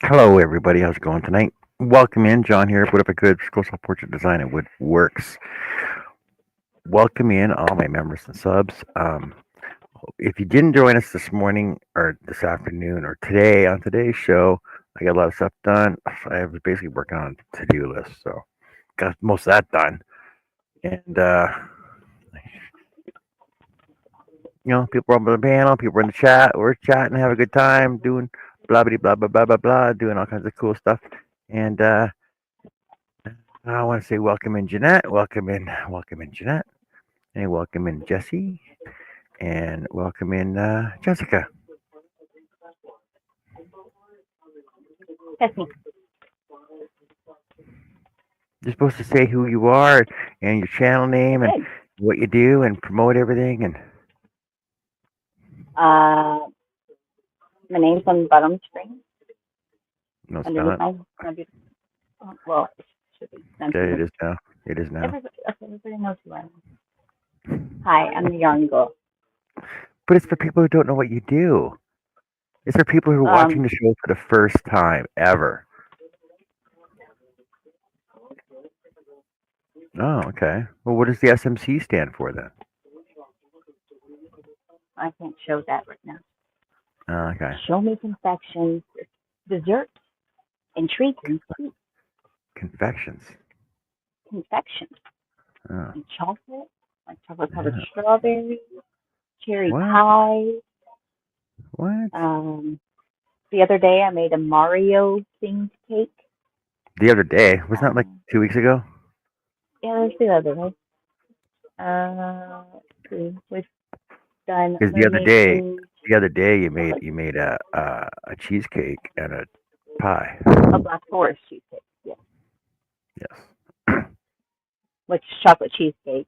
Hello, everybody. How's it going tonight? Welcome in, John here. What if I could? School Self Portrait Design at Wood Works. Welcome in, all my members and subs. If you didn't join us this morning or this afternoon or today on today's show, I got a lot of stuff done. I was basically working on a to-do list, so got most of that done. And people on the panel, people in the chat. We're chatting, have a good time, doing blah blah blah blah blah blah blah, doing all kinds of cool stuff. And I want to say welcome in Jeanette, welcome in Jeanette, and welcome in Jesse, and welcome in Jessica. That's me. You're supposed to say who you are and your channel name and Good. what you do and promote everything. And Uh, my name's on the bottom screen no, it's underneath not. my beautiful. Well, it should be. Some Okay, it people. is now. It is now. Everybody knows who I am. Hi, I'm the yarn girl. But it's for people who don't know what you do. It's for people who are watching Um, the show for the first time ever. Oh, okay. Well, what does the SMC stand for then? I can't show that right now. Oh, okay. Show me confections, desserts, and treats and sweets, Confections. confections, Oh, and chocolate, like chocolate covered yeah. strawberries, cherry What? pie. What? Um, the other day I made a Mario themed cake. The other day, wasn't that like Uh, 2 weeks ago? yeah, that's the other day. Let's see. We've done Because mermaid food, the other day chocolate, you made a cheesecake and a pie. a black forest cheesecake. Yes, Yes. which chocolate cheesecake.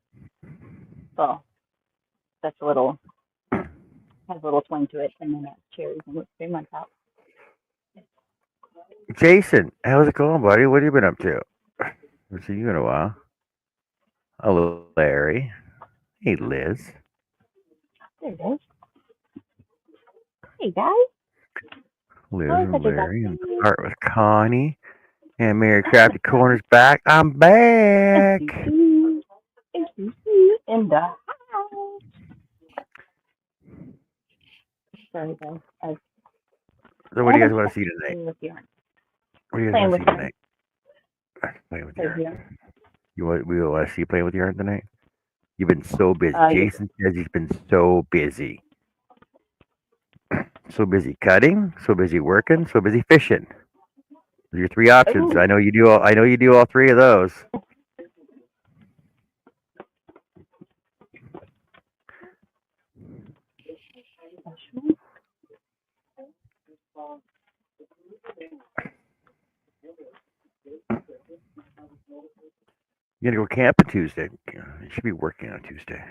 Well, that's a little has a little twang to it, and then cherries and whipped cream on top. Jason, how's it going, buddy? What have you been up to? Haven't seen you in a while. Hello, Larry. Hey, Liz. There it is. Hey guys, Liz how is and everybody? Larry and Art with Connie. And Mary Crafty Corner's back. I'm back. Thank you. In the house. Sorry guys, I So, what do you random guys want stuff to see tonight? playing with yarn. What do you guys Playing want to with see yarn. tonight? Playing with Play with yarn. yarn. We want to see you playing with yarn tonight? You've been so busy. Yes. Jason says he's been so busy. So busy cutting, so busy working, so busy fishing. Those are your three options. Oh, I know you do all three of those. You're gonna go camping Tuesday. You should be working on Tuesday.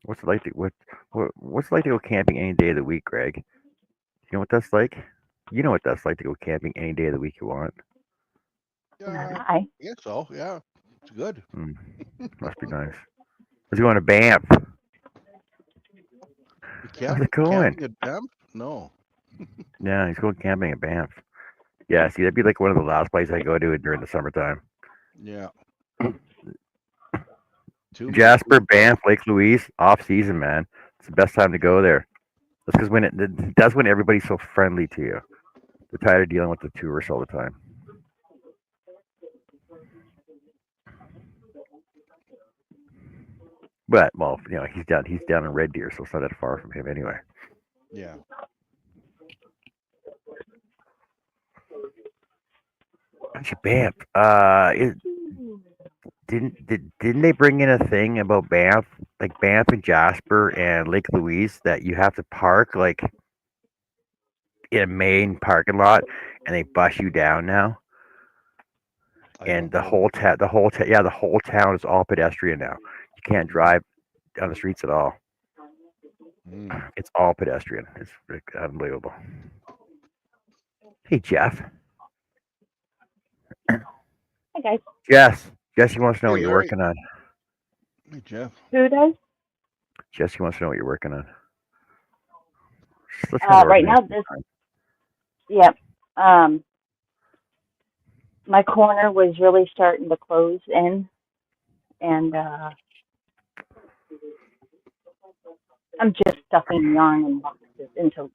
What's it like to what's it like to go camping any day of the week, Greg? You know what that's like? You know what that's like to go camping any day of the week you want. hi. I guess so. Yeah, it's good. Mm, must be nice. Let's go on to Banff. You How's camp it going? camping at Banff? No. Yeah, he's going camping at Banff. Yeah, see, that'd be like one of the last places I go to during the summertime. Yeah. Too many Jasper, people. Banff, Lake Louise, off season, man. It's the best time to go there. That's because that's when everybody's so friendly to you. They're tired of dealing with the tourists all the time. But well, he's down in Red Deer, so it's not that far from him anyway. Yeah. Actually, Banff. Didn't they bring in a thing about Banff, like Banff and Jasper and Lake Louise, that you have to park like in a main parking lot, and they bus you down now, I and don't know. the whole town is all pedestrian now. You can't drive on the streets at all. Mm. It's all pedestrian. It's unbelievable. Hey, Jeff. Hi guys. Jesse wants to know Hey, what you're Larry. working on. Hey, Jeff. Who does? Jesse wants to know what you're working on. Let's kind of Right now, yeah. My corner was really starting to close in, and I'm just stuffing yarn in boxes into.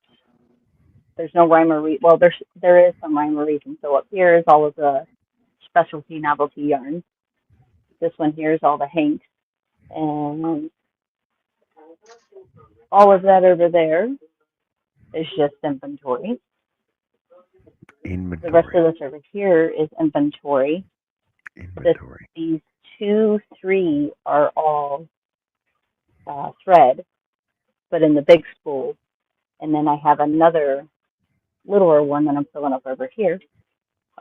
There's no rhyme or reason. Well, there is some rhyme or reason. So up here is all of the specialty novelty yarns. This one here is all the Hanks, and all of that over there is just inventory. The rest of this over here is inventory. These 2, 3 are all thread, but in the big spool. And then I have another littler one that I'm filling up over here.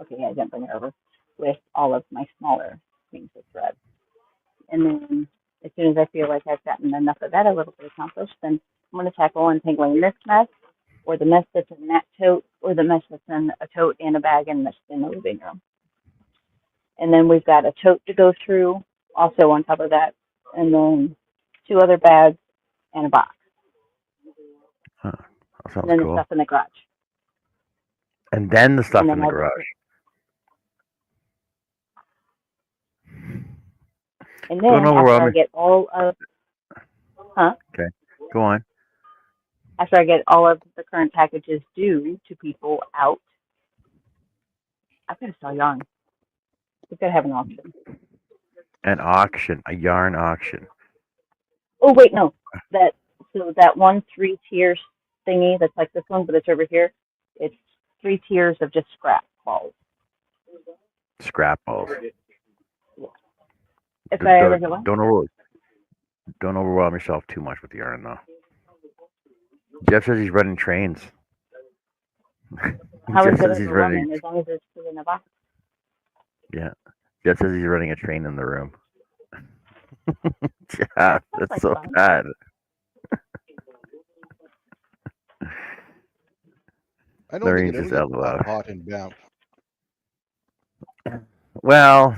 Okay, I didn't bring it over, with all of my smaller things of thread. And then as soon as I feel like I've gotten enough of that a little bit accomplished, then I'm going to tackle untangling this mess, or the mess that's in that tote, or the mess that's in a tote and a bag and that's in the living room. And then we've got a tote to go through, also on top of that, and then 2 other bags and a box. Huh. That sounds And then cool. the stuff in the garage. And then the stuff And in then the garage. And Don't then after overwhelm I me. get all of, Okay, go on. after I get all of the current packages due to people out, I've got to sell yarn. We've got to have an auction. An auction, a yarn auction. Oh wait, no, that 1 3-tier thingy that's like this one, but it's over here. It's 3 tiers of just scrap balls. Scrap balls. If I ever get one. Don't overwhelm yourself too much with the yarn, though. Jeff says he's running trains. How Jeff is says it he's running? running. As long as it's in a box. Yeah. Jeff says he's running a train in the room. Yeah, that's like so fun. bad. I don't Lorraine think it just ever gets LOL. that hot in Banff. Well,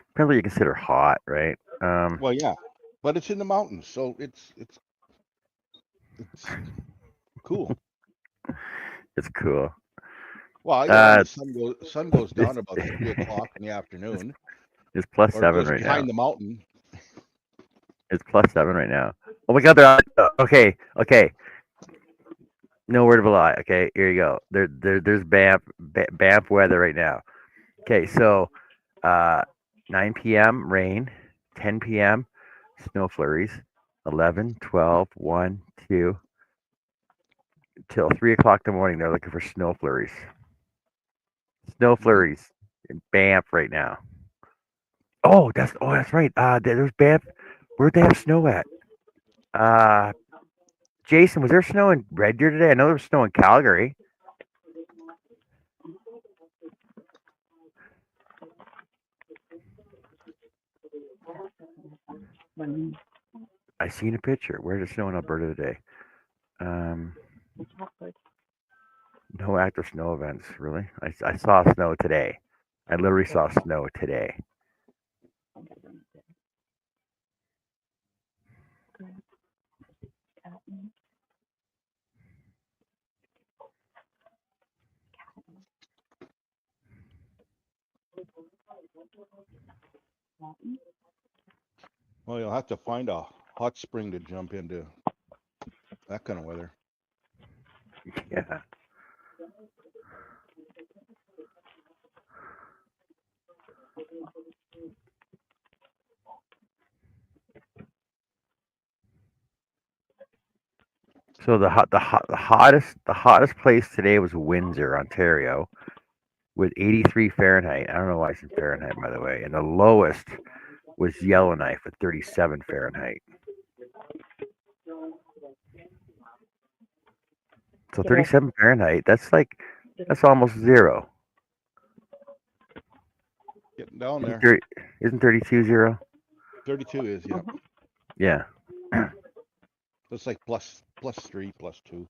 depends what you consider hot, right? Well, yeah, but it's in the mountains, so it's cool. It's cool. Well, yeah, the sun goes down about 3 o'clock in the afternoon. It's plus Or 7 goes right behind now. the mountain. It's plus 7 right now. Oh my God! They're okay. No word of a lie. Okay, here you go. There's Banff weather right now. Okay, so 9 p.m. rain, 10 p.m. snow flurries, 11, 12, 1, 2, till 3 o'clock in the morning. They're looking for snow flurries. Snow flurries in Banff right now. Oh, that's right. There's Banff. Where'd they have snow at? Jason, was there snow in Red Deer today? I know there was snow in Calgary. I seen a picture. Where's the snow in Alberta today? No active snow events, really. I saw snow today. I literally saw snow today. Well, you'll have to find a hot spring to jump into that kind of weather. Yeah. So the hottest place today was Windsor, Ontario, with 83 Fahrenheit. I don't know why it's in Fahrenheit, by the way. And the lowest was Yellowknife at 37 Fahrenheit. So 37 Fahrenheit, that's almost zero. Getting down there. Isn't 32 zero? 32 is, yeah. Yeah. It's like plus 3, plus 2.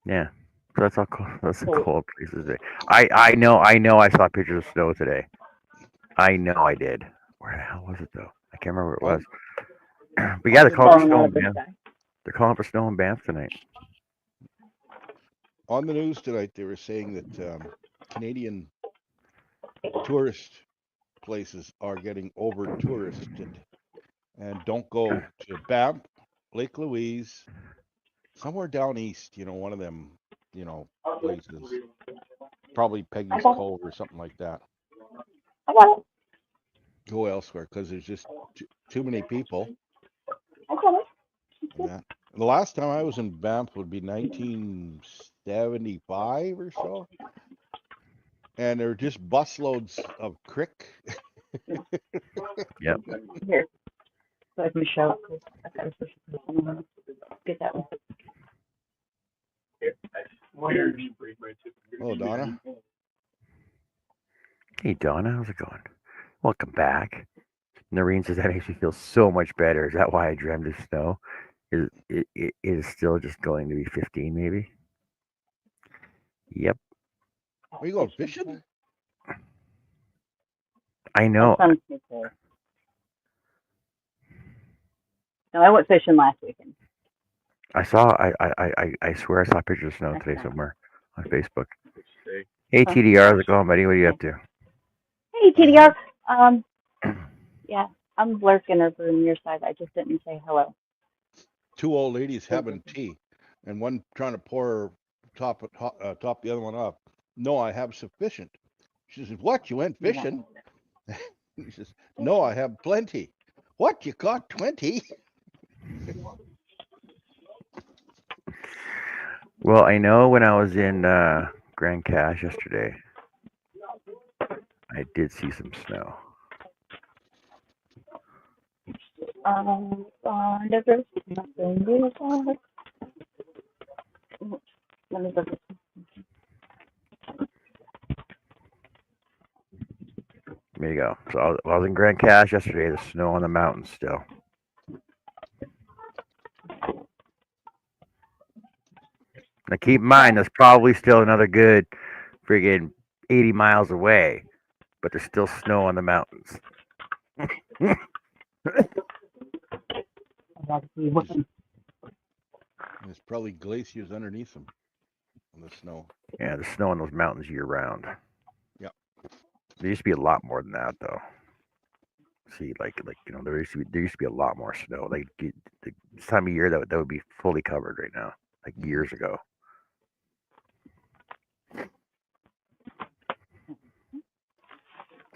Yeah. So that's all cool. That's a cold place today. I know I saw pictures of snow today. I know I did. Where the hell was it though? I can't remember where it was. But yeah, they're calling for snow in Banff. They're calling for snow in Banff tonight. On the news tonight, they were saying that Canadian tourist places are getting over touristed, and don't go to Banff, Lake Louise, somewhere down east. One of them, places. Probably Peggy's Cove or something like that. I got it. Go elsewhere because there's just too many people. I got it. Yeah. The last time I was in Banff would be 1975 or so. And there were just busloads of crick. Yep. Here. So I can show it. 'Cause I got a social person. Get that one. Oh, Donna. Hey, Donna, how's it going? Welcome back. Noreen says that makes me feel so much better. Is that why I dreamed of snow? It is still just going to be 15, maybe. Yep, Are you going fishing? I know. My son's me too. No, I went fishing last weekend. I saw. I swear I saw pictures of snow today somewhere on Facebook. Hey, TDR, how's it going, buddy? What are you up to? Hey, TDR. Yeah, I'm lurking over on your side. I just didn't say hello. Two old ladies having tea, and one trying to pour her top the other one up. No, I have sufficient. She says, "What? You went fishing?" He says, "No, I have plenty." What? You caught 20? Well, I know when I was in Grand Cache yesterday, I did see some snow. Let me look. There you go. So I was in Grand Cache yesterday. There's snow on the mountains still. Now keep in mind, that's probably still another good friggin' 80 miles away, but there's still snow on the mountains. There's probably glaciers underneath them on the snow. Yeah, there's snow on those mountains year round. Yep. There used to be a lot more than that, though. See, there used to be a lot more snow. Like this time of year, that would be fully covered right now, like years ago.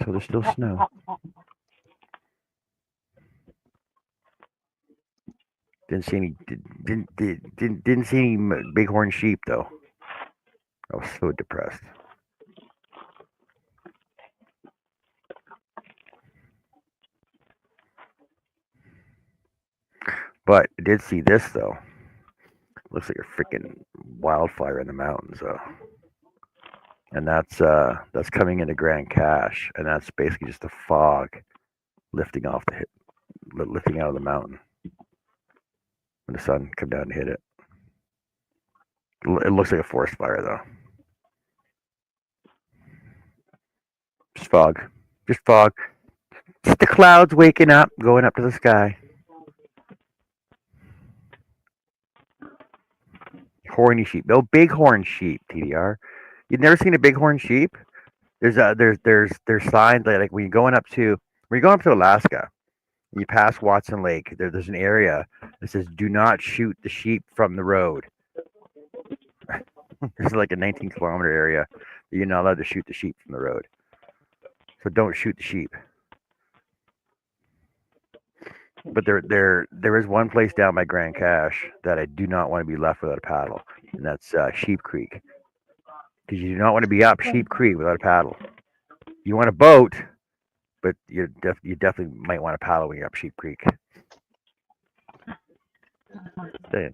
So there's still snow. Didn't see any bighorn sheep though. I was so depressed. But I did see this though. Looks like a freaking wildfire in the mountains though. And that's coming into Grand Cache, and that's basically just a fog lifting out of the mountain when the sun come down and hit it. It looks like a forest fire though. Just fog. Just fog. Just the clouds waking up, going up to the sky. Horny sheep. No bighorn sheep, TDR. You've never seen a bighorn sheep? There's signs like when you're going up to Alaska, and you pass Watson Lake. There's an area that says "Do not shoot the sheep from the road." There's like a 19-kilometer area that you're not allowed to shoot the sheep from the road. So don't shoot the sheep. But there is one place down by Grand Cache that I do not want to be left without a paddle, and that's Sheep Creek. Because you do not want to be up Sheep Creek without a paddle. You want a boat, but you definitely might want to paddle when you're up Sheep Creek. Say.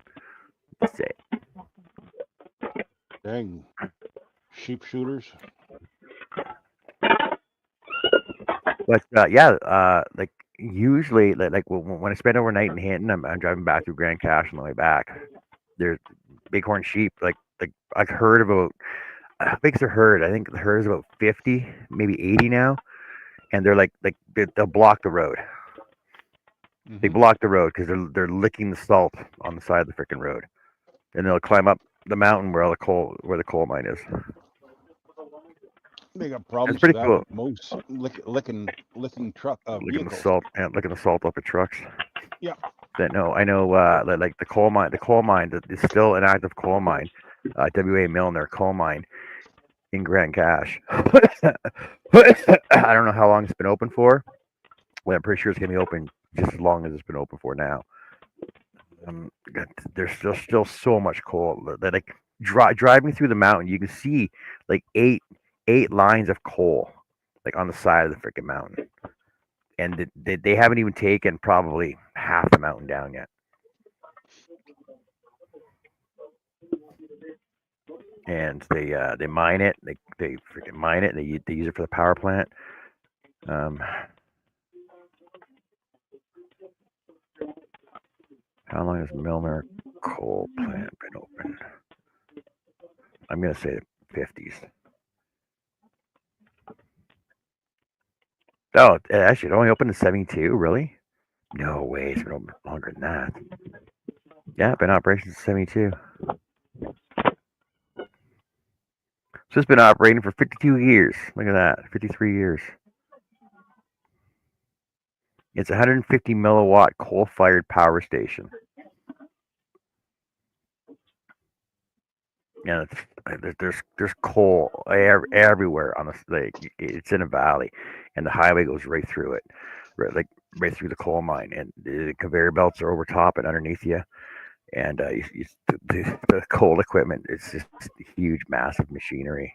Dang. Sheep shooters. But like usually, like when I spend overnight in Hinton, I'm driving back through Grand Cache on the way back. There's bighorn sheep. Like I've heard about. How big's their herd? I think the herd is about 50, maybe 80 now, and they're like they'll block the road. Mm-hmm. They block the road because they're licking the salt on the side of the freaking road, and they'll climb up the mountain where the coal mine is. They got That's problems with pretty that cool. with most licking truck Looking the vehicles. salt and looking the salt off the trucks. Yeah. That no, I know like the coal mine that is still an active coal mine, WA Milner coal mine in Grand Cache. I don't know how long it's been open for. Well, I'm pretty sure it's gonna be open just as long as it's been open for now. There's still so much coal that like driving through the mountain, you can see like eight lines of coal like on the side of the freaking mountain, and they haven't even taken probably half the mountain down yet. And they mine it, they freaking mine it, and they use it for the power plant. Um, how long has Milner coal plant been open? I'm gonna say the 50s. Oh, actually, it only opened in 72. Really? No way. It's been open longer than that. Yeah, been in operation since 72. So it's been operating for 52 years. Look at that, 53 years. It's a 150 milliwatt coal-fired power station. Yeah, there's coal everywhere on the lake. It's in a valley, and the highway goes right through it, right through the coal mine, and the conveyor belts are over top and underneath you. And the coal equipment is just huge, massive machinery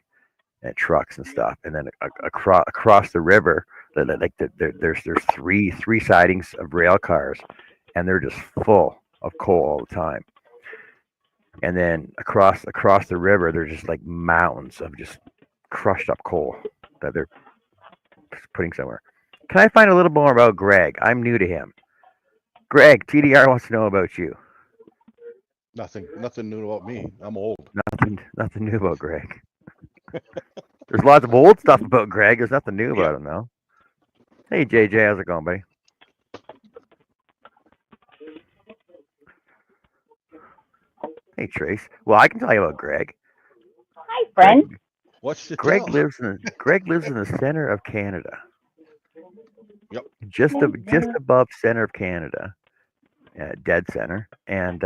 and trucks and stuff. And then across the river, there's three sidings of rail cars, and they're just full of coal all the time. And then across the river, there's just like mountains of just crushed up coal that they're putting somewhere. Can I find a little more about Greg? I'm new to him. Greg, TDR wants to know about you. Nothing new about me. I'm old. Nothing new about Greg. There's lots of old stuff about Greg. There's nothing new Yeah. about him though. Hey JJ, how's it going, buddy? Hey Trace. Well, I can tell you about Greg. Hi, friend. What's the Greg tell? lives in the center of Canada, Yep. just above center of Canada, dead center, and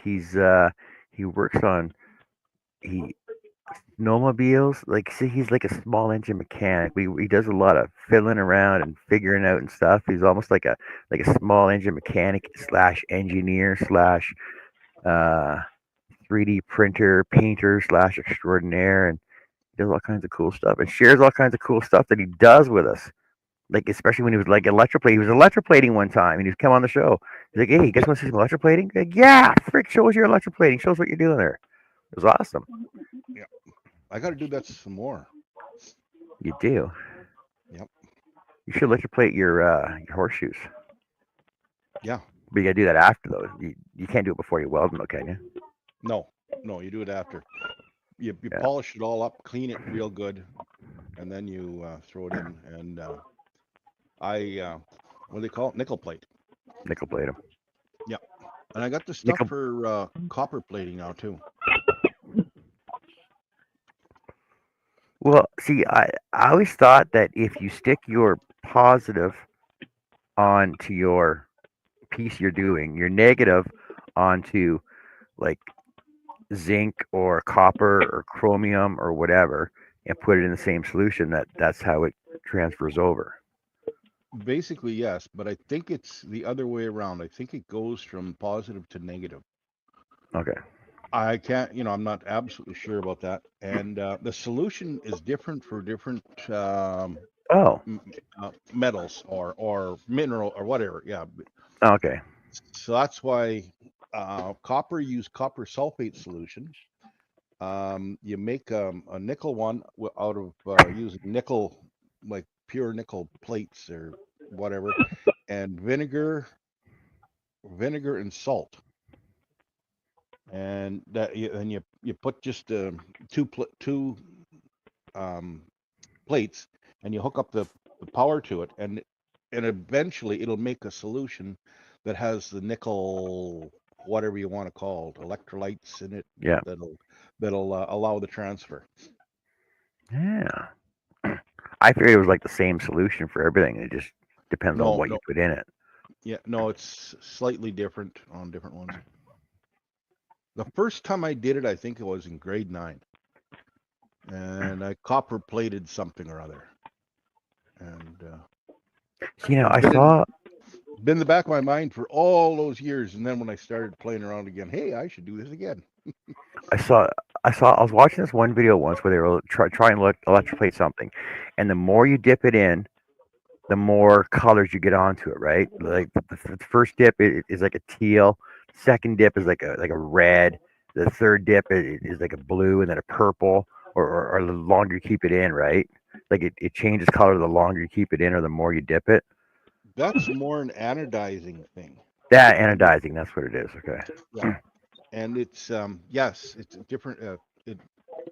he works on he snowmobiles. Like, see, he's like a small engine mechanic. He does a lot of fiddling around and figuring out and stuff. He's almost like a small engine mechanic slash engineer slash uh 3D printer painter slash extraordinaire, and he does all kinds of cool stuff and shares all kinds of cool stuff that he does with us. Like, especially when he was like electroplating. He was electroplating one time, and he's come on the show. He's like, "Hey, you guys want to see some electroplating?" Like, yeah, frick, show us your electroplating. Show us what you're doing there. It was awesome. Yeah. I got to do that some more. You do. Yep. You should electroplate your horseshoes. Yeah. But you gotta do that after though. You can't do it before you weld them, though, can you? No. You do it after. You Yeah. polish it all up, clean it real good, and then you throw it in. And what do they call it? Nickel plate. Nickel plate them. Yeah. And I got the stuff Nickel. for copper plating now too. Well, see, I always thought that if you stick your positive onto your piece you're doing, your negative onto like zinc or copper or chromium or whatever, and put it in the same solution, that's how it transfers over. Basically, yes, but I think it's the other way around. I think it goes from positive to negative. Okay. I can't, I'm not absolutely sure about that. And the solution is different for different Oh. metals or mineral or whatever. Yeah. Okay. So that's why copper use copper sulfate solution. You make a nickel one out of using nickel, like pure nickel plates or whatever, and vinegar and salt. And you put just two plates, and you hook up the power to it, and eventually it'll make a solution that has the nickel whatever you want to call it, electrolytes in it. Yeah. That'll allow the transfer. Yeah. I figured it was like the same solution for everything. It just depends on No, what no, you put in it. yeah, no, it's slightly different on different ones. The first time I did it, I think it was in grade 9, and I copper plated something or other, and So, you know, I been in saw been in the back of my mind for all those years, and then when I started playing around again, hey, I should do this again. I saw I was watching this one video once where they were trying to electroplate something, and the more you dip it in, the more colors you get onto it, right? Like the first dip is like a teal, second dip is like a red, the third dip is like a blue, and then a purple, or the longer you keep it in, right? Like it changes color the longer you keep it in, or the more you dip it. That's more an anodizing thing. That And it, anodizing, that's what it is. Okay. yeah, and it's yes, it's different. It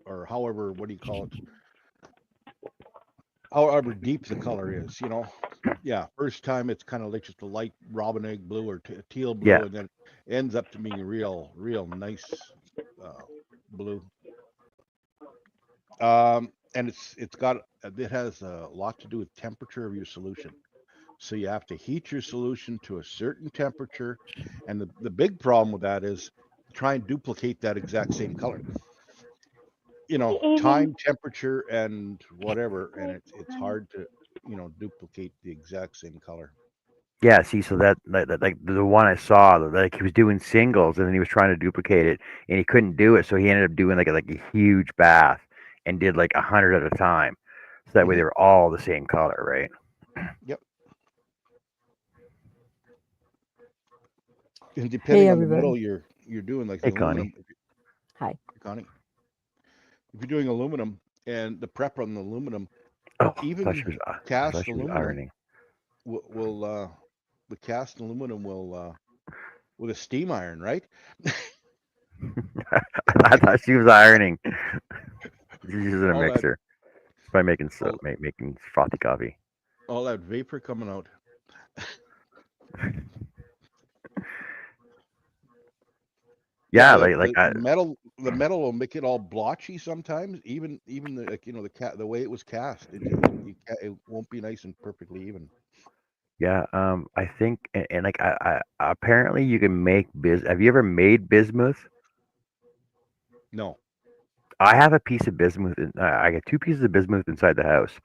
or however, what do you call it? However deep the color is, Yeah, first time it's kind of like just a light robin egg blue or teal Yeah. blue, and then it ends up to being a real nice uh, blue. And it has a lot to do with temperature of your solution. So you have to heat your solution to a certain temperature, and the big problem with that is try and duplicate that exact same color. Hey, Avery. Time, temperature, and whatever, and it's hard to duplicate the exact same color. Yeah, see, so like the one I saw, like he was doing singles and then he was trying to duplicate it and he couldn't do it, so he ended up doing like a huge bath and did like 100 at a time, so that way Hmm. they were all the same color, right? Yep. And Hey, depending on the everybody. metal you're doing, like the Hey, Connie. aluminum, Hi. Connie, if you're doing aluminum and the prep on the aluminum, Oh, even I thought cast she was aluminum ironing. will the cast aluminum will with a steam iron, right? I thought she was ironing. She's using a all that mixer. She's probably making all, making frothy coffee. all that vapor coming out. Yeah, Yeah, like I, the metal will make it all blotchy sometimes. Even the like, the way it was cast, it won't be nice and perfectly even. yeah. I think and like I apparently you can make biz. Have you ever made bismuth? No. I have a piece of bismuth. I got two pieces of bismuth inside the house.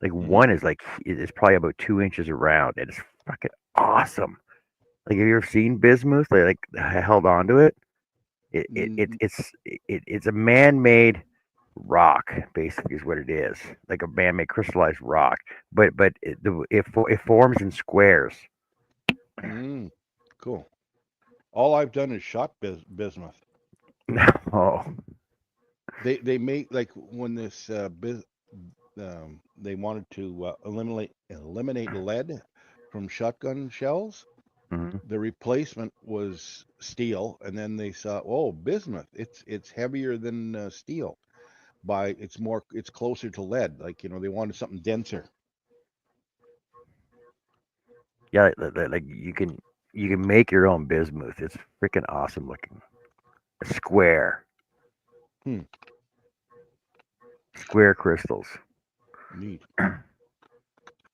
Like Hmm. one is like it's probably about 2 inches around, and it's fucking awesome. Like have you ever seen bismuth? Like held onto it. It's a man-made rock, basically, is what it is. Like a man-made crystallized rock, but it forms in squares. Mm, cool. All I've done is shot bismuth. Oh, They make like when this they wanted to eliminate lead from shotgun shells. hmm, The replacement was steel, and then they saw, oh, bismuth. It's heavier than steel. It's closer to lead. Like they wanted something denser. yeah. Like you can make your own bismuth. It's freaking awesome looking. A square, Hmm, square crystals. neat.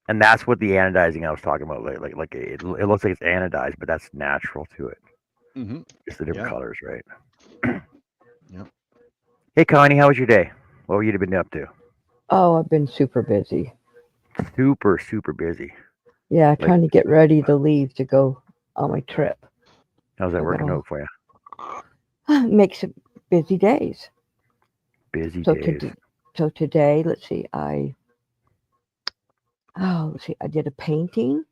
And that's what the anodizing I was talking about. Like it looks like it's anodized, but that's natural to it. Hmm. Just the different Yeah, colors, right? yeah. Hey, Connie, how was your day? What have you been up to? Oh, I've been super busy. Super busy. Yeah, Like, trying to get ready to leave to go on my trip. how's that I working got out for you? all makes it busy days. Busy So days. to, so today, let's see, I did a painting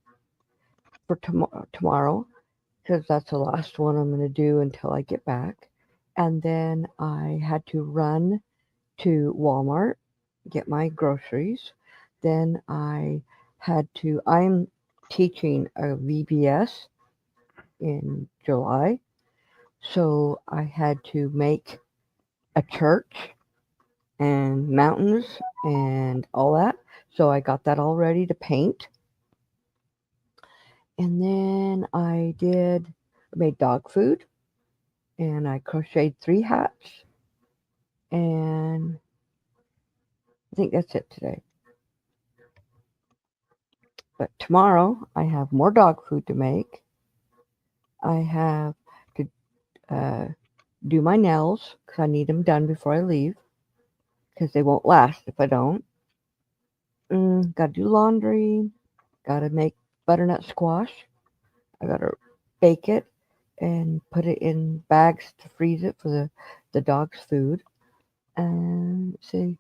for tomorrow because that's the last one I'm going to do until I get back. And then I had to run to Walmart, get my groceries. Then I'm teaching a VBS in July. So I had to make a church and mountains and all that. So I got that all ready to paint. And then I made dog food. and I crocheted 3 hats, and I think that's it today. But tomorrow I have more dog food to make. I have to do my nails because I need them done before I leave because they won't last if I don't. Got to do laundry. Got to make butternut squash. I got to bake it and put it in bags to freeze it for the dog's food. And let's see.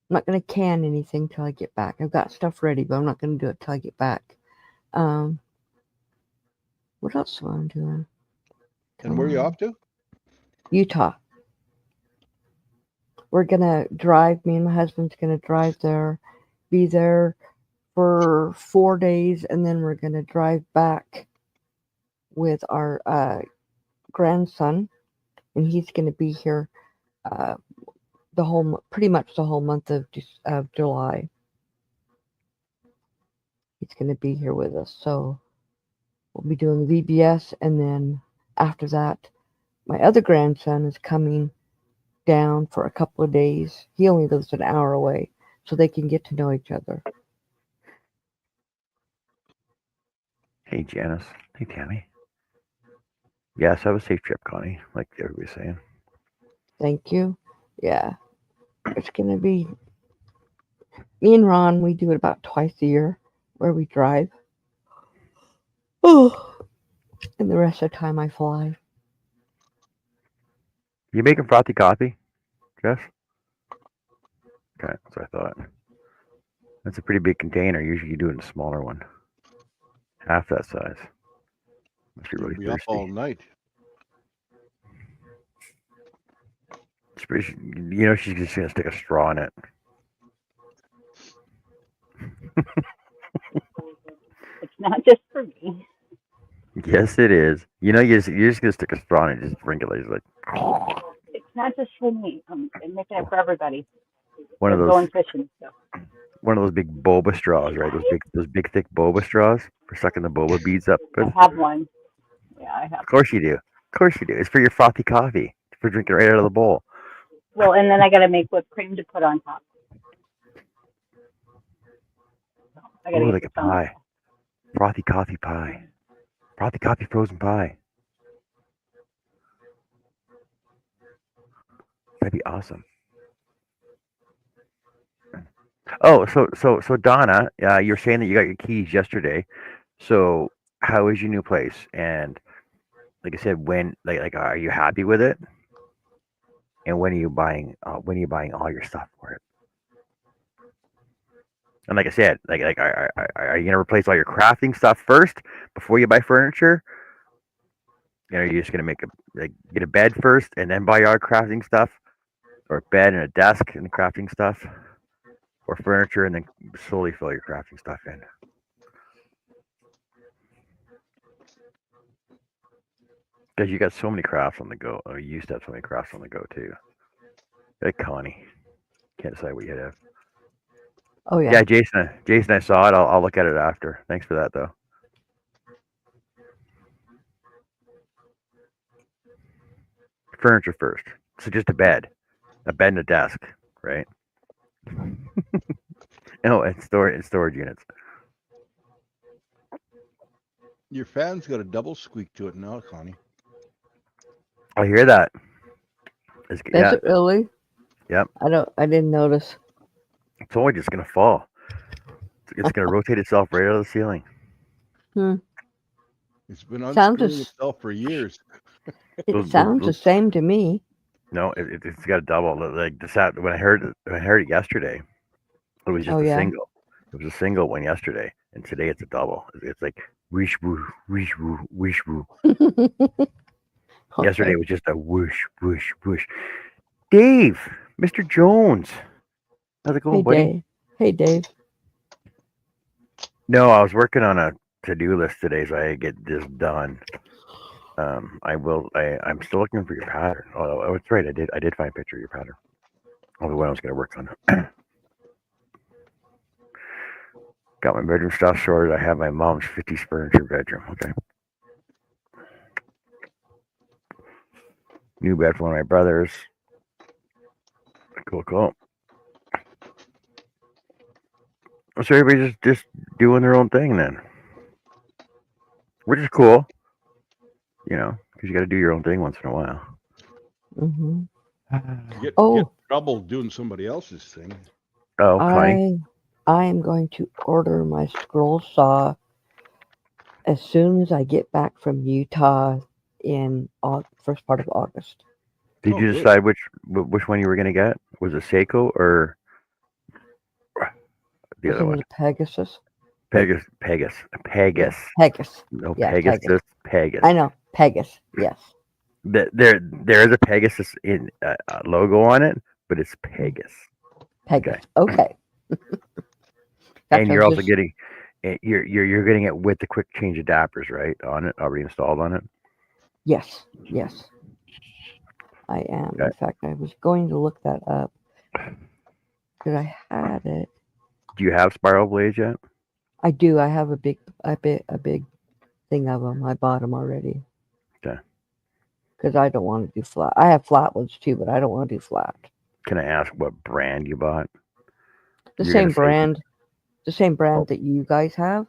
I'm not going to can anything till I get back. I've got stuff ready, but I'm not going to do it till I get back. What else am I doing? And where are you off to? Utah. We're going to drive. Me and my husband's going to drive there, be there for 4 days, and then we're going to drive back with our grandson, and he's going to be here pretty much the whole month of July. He's going to be here with us, so we'll be doing VBS, and then after that, my other grandson is coming down for a couple of days. He only lives an hour away, so they can get to know each other. Hey, Janice. Hey, Tammy. Yes, have a safe trip, Connie, like everybody's saying. Thank you. Yeah. It's going to be... Me and Ron, we do it about twice a year where we drive. Oh, and the rest of the time I fly. You making frothy coffee, Jess? Okay, that's what I thought. That's a pretty big container. Usually you do it in a smaller one. Half that size. Must be really You'll be up all thirsty. night. You know, she's just going to stick a straw in it. It's not just for me. Yes, it is. You know, you're just going to stick a straw in it and just drink it. Like, It's not just for me. I'm making it for everybody. one of We're those going fishing. So. one of those big boba straws, right? Those big thick boba straws for sucking the boba beads up. I have one. Yeah, I have. Of course you do. Of course you do. It's for your frothy coffee. It's for drinking right out of the bowl. Well, and then I got to make whipped cream to put on top. I got to Oh, get like the a phone. pie. Frothy coffee pie. Frothy coffee frozen pie. That'd be awesome. Oh, so Donna, you were saying that you got your keys yesterday. So how is your new place? And like I said, are you happy with it? And when are you buying? When are you buying all your stuff for it? And like I said, are you gonna replace all your crafting stuff first before you buy furniture? And are you just gonna get a bed first and then buy your crafting stuff, or a bed and a desk and the crafting stuff, or furniture and then slowly fill your crafting stuff in? Because you got so many crafts on the go. Or you used to have so many crafts on the go too. Like Connie, can't decide what you have. Oh, yeah. Yeah, Jason, I saw it. I'll look at it after. Thanks for that, though. Furniture first. So just a bed and a desk, right? Oh, and storage units. Your fan's got a double squeak to it now, Connie. I hear that. Is it really? Yep. I didn't notice. It's only just gonna fall. It's gonna rotate itself right out of the ceiling. It's been unscrewing itself for years. It sounds the same to me. No, it's got a double. Like when I heard it yesterday, it was just a single. It was a single one yesterday, and today it's a double. It's like whoosh woo, whoosh woo, whoosh woo. Yesterday it was just a whoosh whoosh whoosh. Dave, Mr. Jones, how's it going, buddy? Dave. Hey, Dave. No, I was working on a to-do list today, so I get this done. I'm still looking for your pattern. Oh, that's right. I did find a picture of your pattern. Oh, the one I was going to work on. Got my bedroom stuff sorted. I have my mom's 50s furniture bedroom. Okay. new bed for one of my brothers. Cool. So everybody's just doing their own thing then, which is cool, because you got to do your own thing once in a while. Mm-hmm. Get Oh. in trouble doing somebody else's thing. Oh, Connie. I am going to order my scroll saw as soon as I get back from Utah in first part of August. Did you good. decide which one you were going to get? Was it Seiko or the other Isn't one? it Pegasus? Pegasus. Yeah, Pegasus. No, Yeah, Pegasus. Pegasus. I know. Pegasus. Yes. There is a Pegasus in logo on it, but it's Pegasus. Pegasus. Okay. And you're also getting you're getting it with the quick change adapters, right? On it, already installed on it. Yes. I am. Okay. In fact, I was going to look that up because I had it. Do you have spiral blades yet? I do. I have a big thing of them. I bought them already. Okay. Because I don't want to do flat. I have flat ones too, but I don't want to do flat. Can I ask what brand you bought? The same brand that you guys have.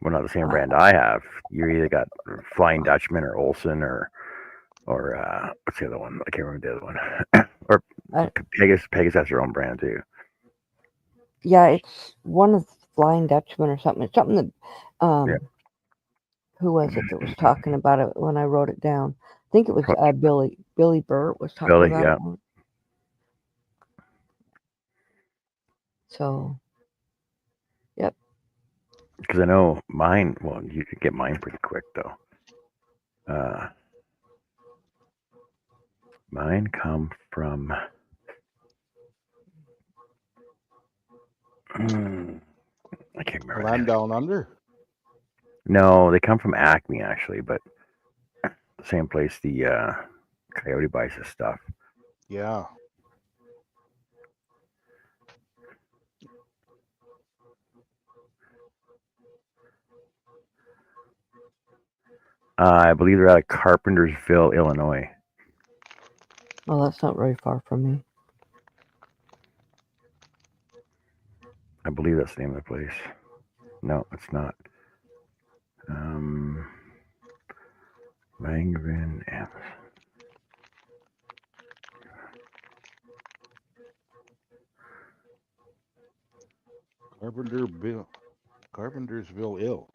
Well, not the same brand I have. You either got Flying Dutchman or Olsen or what's the other one? I can't remember the other one. Or Pegasus. Pegasus has their own brand too. Yeah, it's one of Flying Dutchman or something. It's something that Yeah. Who was it that was talking about it when I wrote it down? I think it was Billy Burt was talking about it. So, yep. Because I know mine. Well, you could get mine pretty quick though. Mine come from. I can't remember. Land Down Under? No, they come from Acme actually, but the same place the Coyote buys his stuff. Yeah. I believe they're out of Carpentersville, Illinois. Oh, that's not very far from me. I believe that's the name of the place. No, it's not. Langren, Carpentersville, Ill.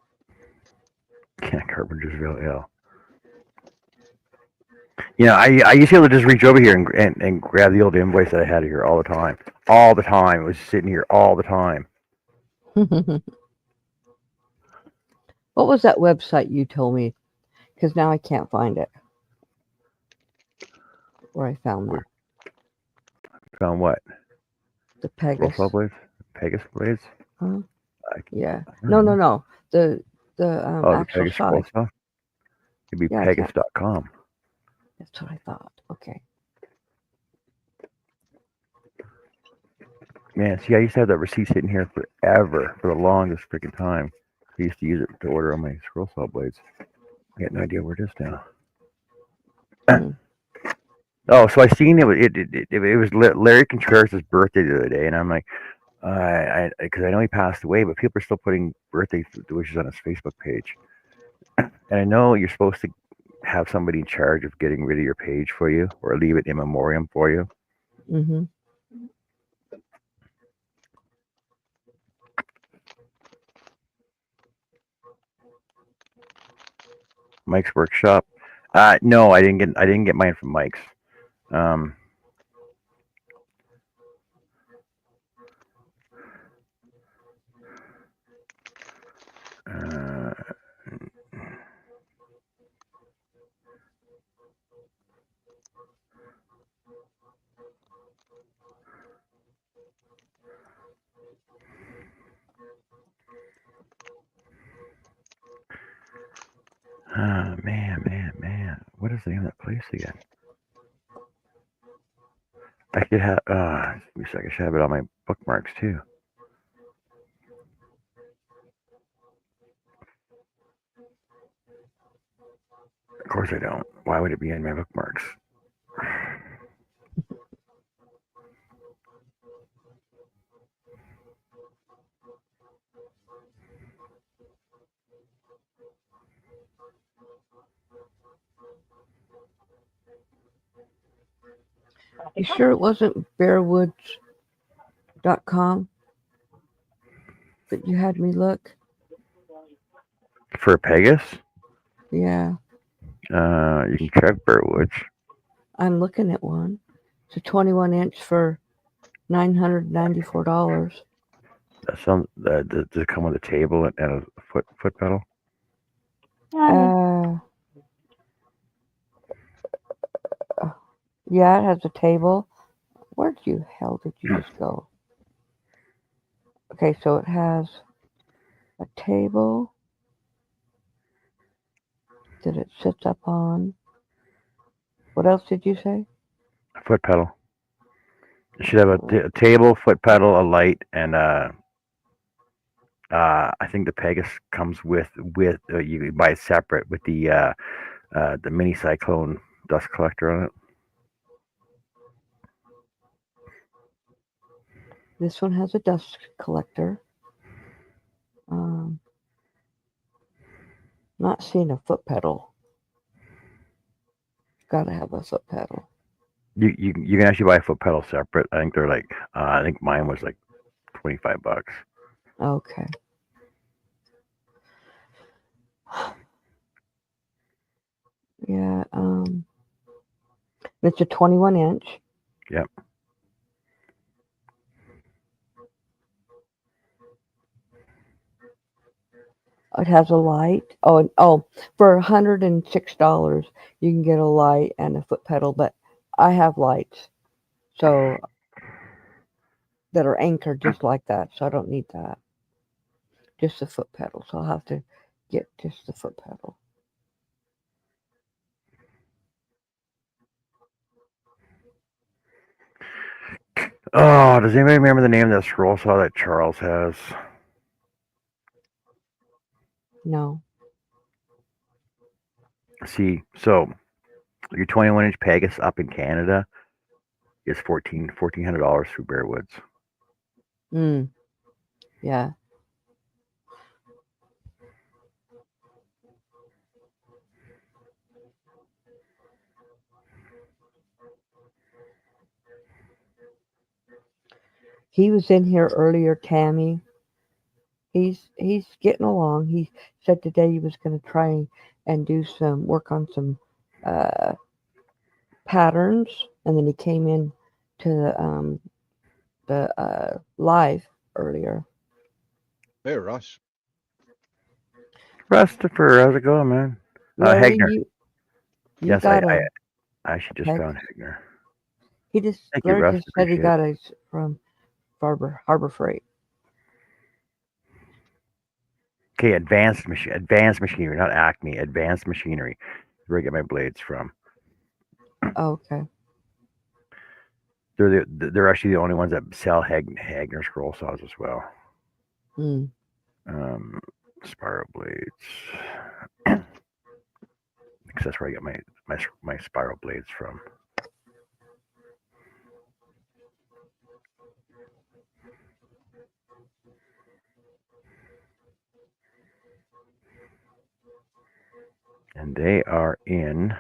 Yeah, Carpentersville, Ill. I used to be able to just reach over here and grab the old invoice that I had here all the time. All the time. It was sitting here all the time. What was that website you told me? Because now I can't find it. Where I found that. Found what? The Pegasus. Blades? Pegasus blades? Huh? Yeah. No. The the actual Pegasus site. stuff? It'd be Yeah, Pegasus.com. That's what I thought. Okay. Man, see, I used to have that receipt sitting here forever, for the longest freaking time. I used to use it to order on my scroll saw blades. I got no idea where it is now. Oh, so I seen it was Larry Contreras' birthday the other day, and I'm like, because I know he passed away, but people are still putting birthday wishes on his Facebook page. And I know you're supposed to have somebody in charge of getting rid of your page for you, or leave it in memoriam for you. Mm-hmm. Mike's Workshop. No, I didn't get mine from Mike's. Man. What is the name of that place again? I could have, I should have it on my bookmarks too. Of course I don't. Why would it be in my bookmarks? You sure it wasn't bearwoods.com that you had me look? For Pegasus, Yeah, you can check Bearwoods. I'm looking at one. It's a 21-inch for $994. That sounds. Does it come with a table and a foot pedal? Yeah, it has a table. Where the hell did you just go? Okay, so it has a table that it sits up on. What else did you say? A foot pedal. It should have a table, foot pedal, a light, and I think the Pegasus comes with you can buy it separate with the mini cyclone dust collector on it. This one has a dust collector. Not seeing a foot pedal. Gotta have a foot pedal. You can actually buy a foot pedal separate. I think they're like I think mine was like $25. Okay. Yeah, it's a 21-inch. Yep. It has a light. Oh, for $106, you can get a light and a foot pedal, but I have lights, so that are anchored just like that, so I don't need that. Just the foot pedal, so I'll have to get just the foot pedal. Oh, does anybody remember the name of that scroll saw that Charles has? No. See, so your 21-inch Pegasus up in Canada is $1,400 through Bearwoods. Yeah. He was in here earlier, Tammy. He's getting along. He said today he was going to try and do some work on some patterns, and then he came in to the live earlier. Hey, Russ. Christopher, how's it going, man? Larry, Hegner. you Yes, got I a actually just found Hegner. he just Thank you, Larry Russ. just said he Appreciate got it from Harbor Freight. Okay, advanced machinery, not Acme. Advanced machinery. Where I get my blades from. Oh, okay. They're actually the only ones that sell Hegner scroll saws as well. Spiral blades. Because that's where I get my spiral blades from. And they are in.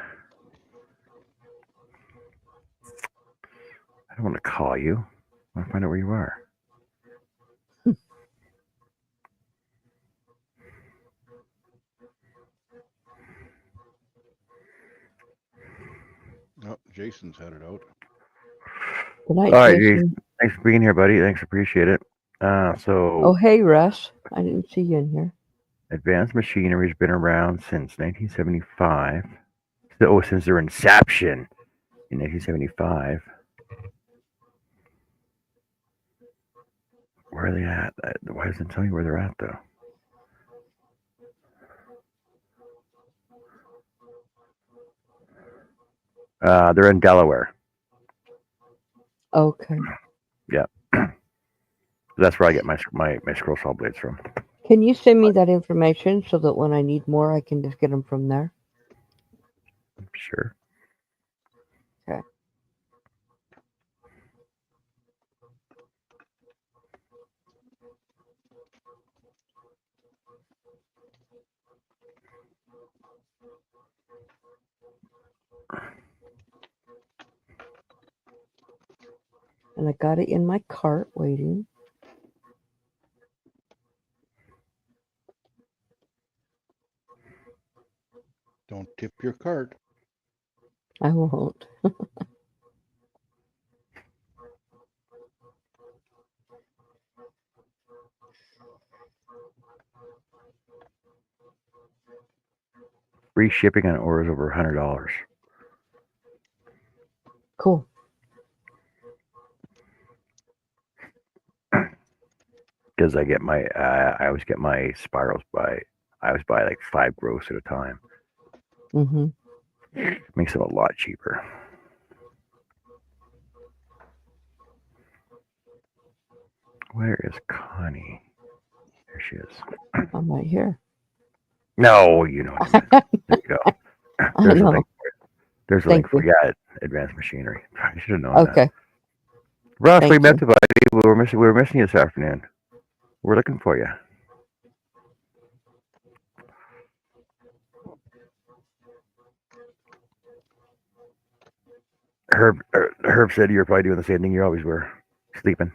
I don't want to call you. I want to find out where you are. Oh, Jason's headed out. Good night, All right, Jason. thanks for being here, buddy. Thanks, appreciate it. Oh, hey, Russ. I didn't see you in here. Advanced machinery has been around since 1975. Since their inception in 1975. Where are they at? Why doesn't it tell me where they're at, though? They're in Delaware. Okay. Yeah. That's where I get my scroll saw blades from. Can you send me that information so that when I need more, I can just get them from there? Sure. Okay. And I got it in my cart waiting. Don't tip your cart. I won't. Free shipping on orders over $100. Cool. Because I get my, I always get my spirals by, I always buy like 5 gross at a time. Mm-hmm. Makes it a lot cheaper. Where is Connie? There she is. I'm right here. No, you know what I meant. There you go. I There's a know. link. There's a Thank link for you. yeah, advanced machinery. I should have known that. Okay. Ross, Thank we met you. the buddy. We were missing you this afternoon. We're looking for you. Herb said you were probably doing the same thing you always were, sleeping.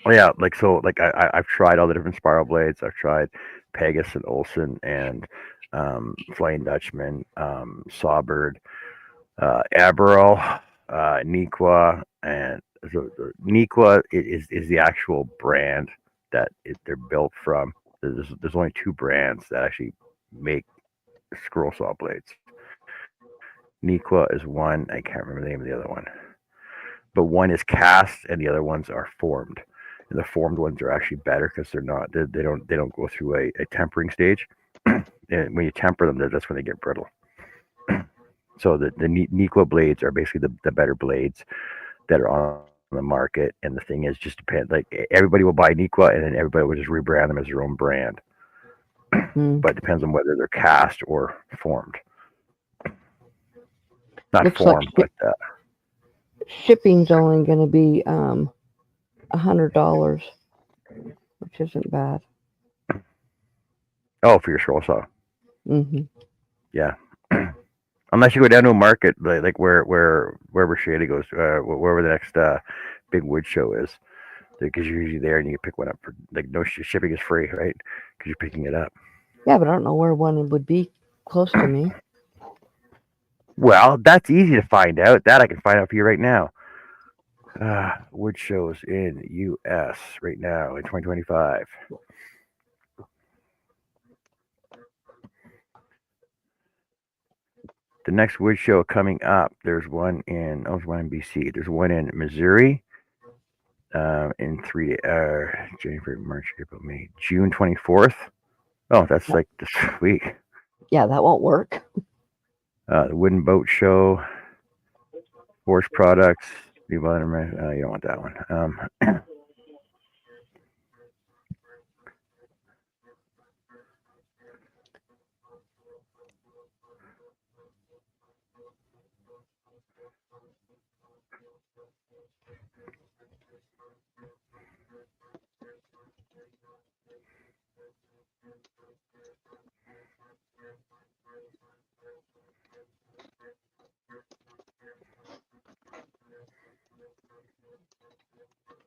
Oh yeah, like so, like I've tried all the different spiral blades. I've tried Pegasus and Olson and Flying Dutchman, Sawbird, Aberl, Nequa, and so Nequa is the actual brand that they're built from. There's only 2 brands that actually make scroll saw blades. Nequa is one. I can't remember the name of the other one, but one is cast and the other ones are formed. And the formed ones are actually better because they don't go through a tempering stage. And when you temper them, that's when they get brittle. So the Nequa blades are basically the better blades that are on the market. And the thing is, just depend. Like everybody will buy Nequa, and then everybody will just rebrand them as their own brand. Mm. But it depends on whether they're cast or formed. Not Looks formed, like but shipping's only going to be $100, which isn't bad. oh, for your scroll saw, Mm-hmm. yeah. Unless you go down to a market like wherever Shady goes, wherever the next big wood show is, because you're usually there and you can pick one up for like no shipping is free, right? Because you're picking it up. Yeah, but I don't know where one would be close to me. Well, that's easy to find out. That I can find out for you right now. Wood shows in U.S. right now in 2025. The next wood show coming up, there's one in BC. There's one in Missouri in January, March, April, May, June 24th. Oh, that's like this week. Yeah, that won't work. The Wooden Boat Show, Forest Products. You don't want that one.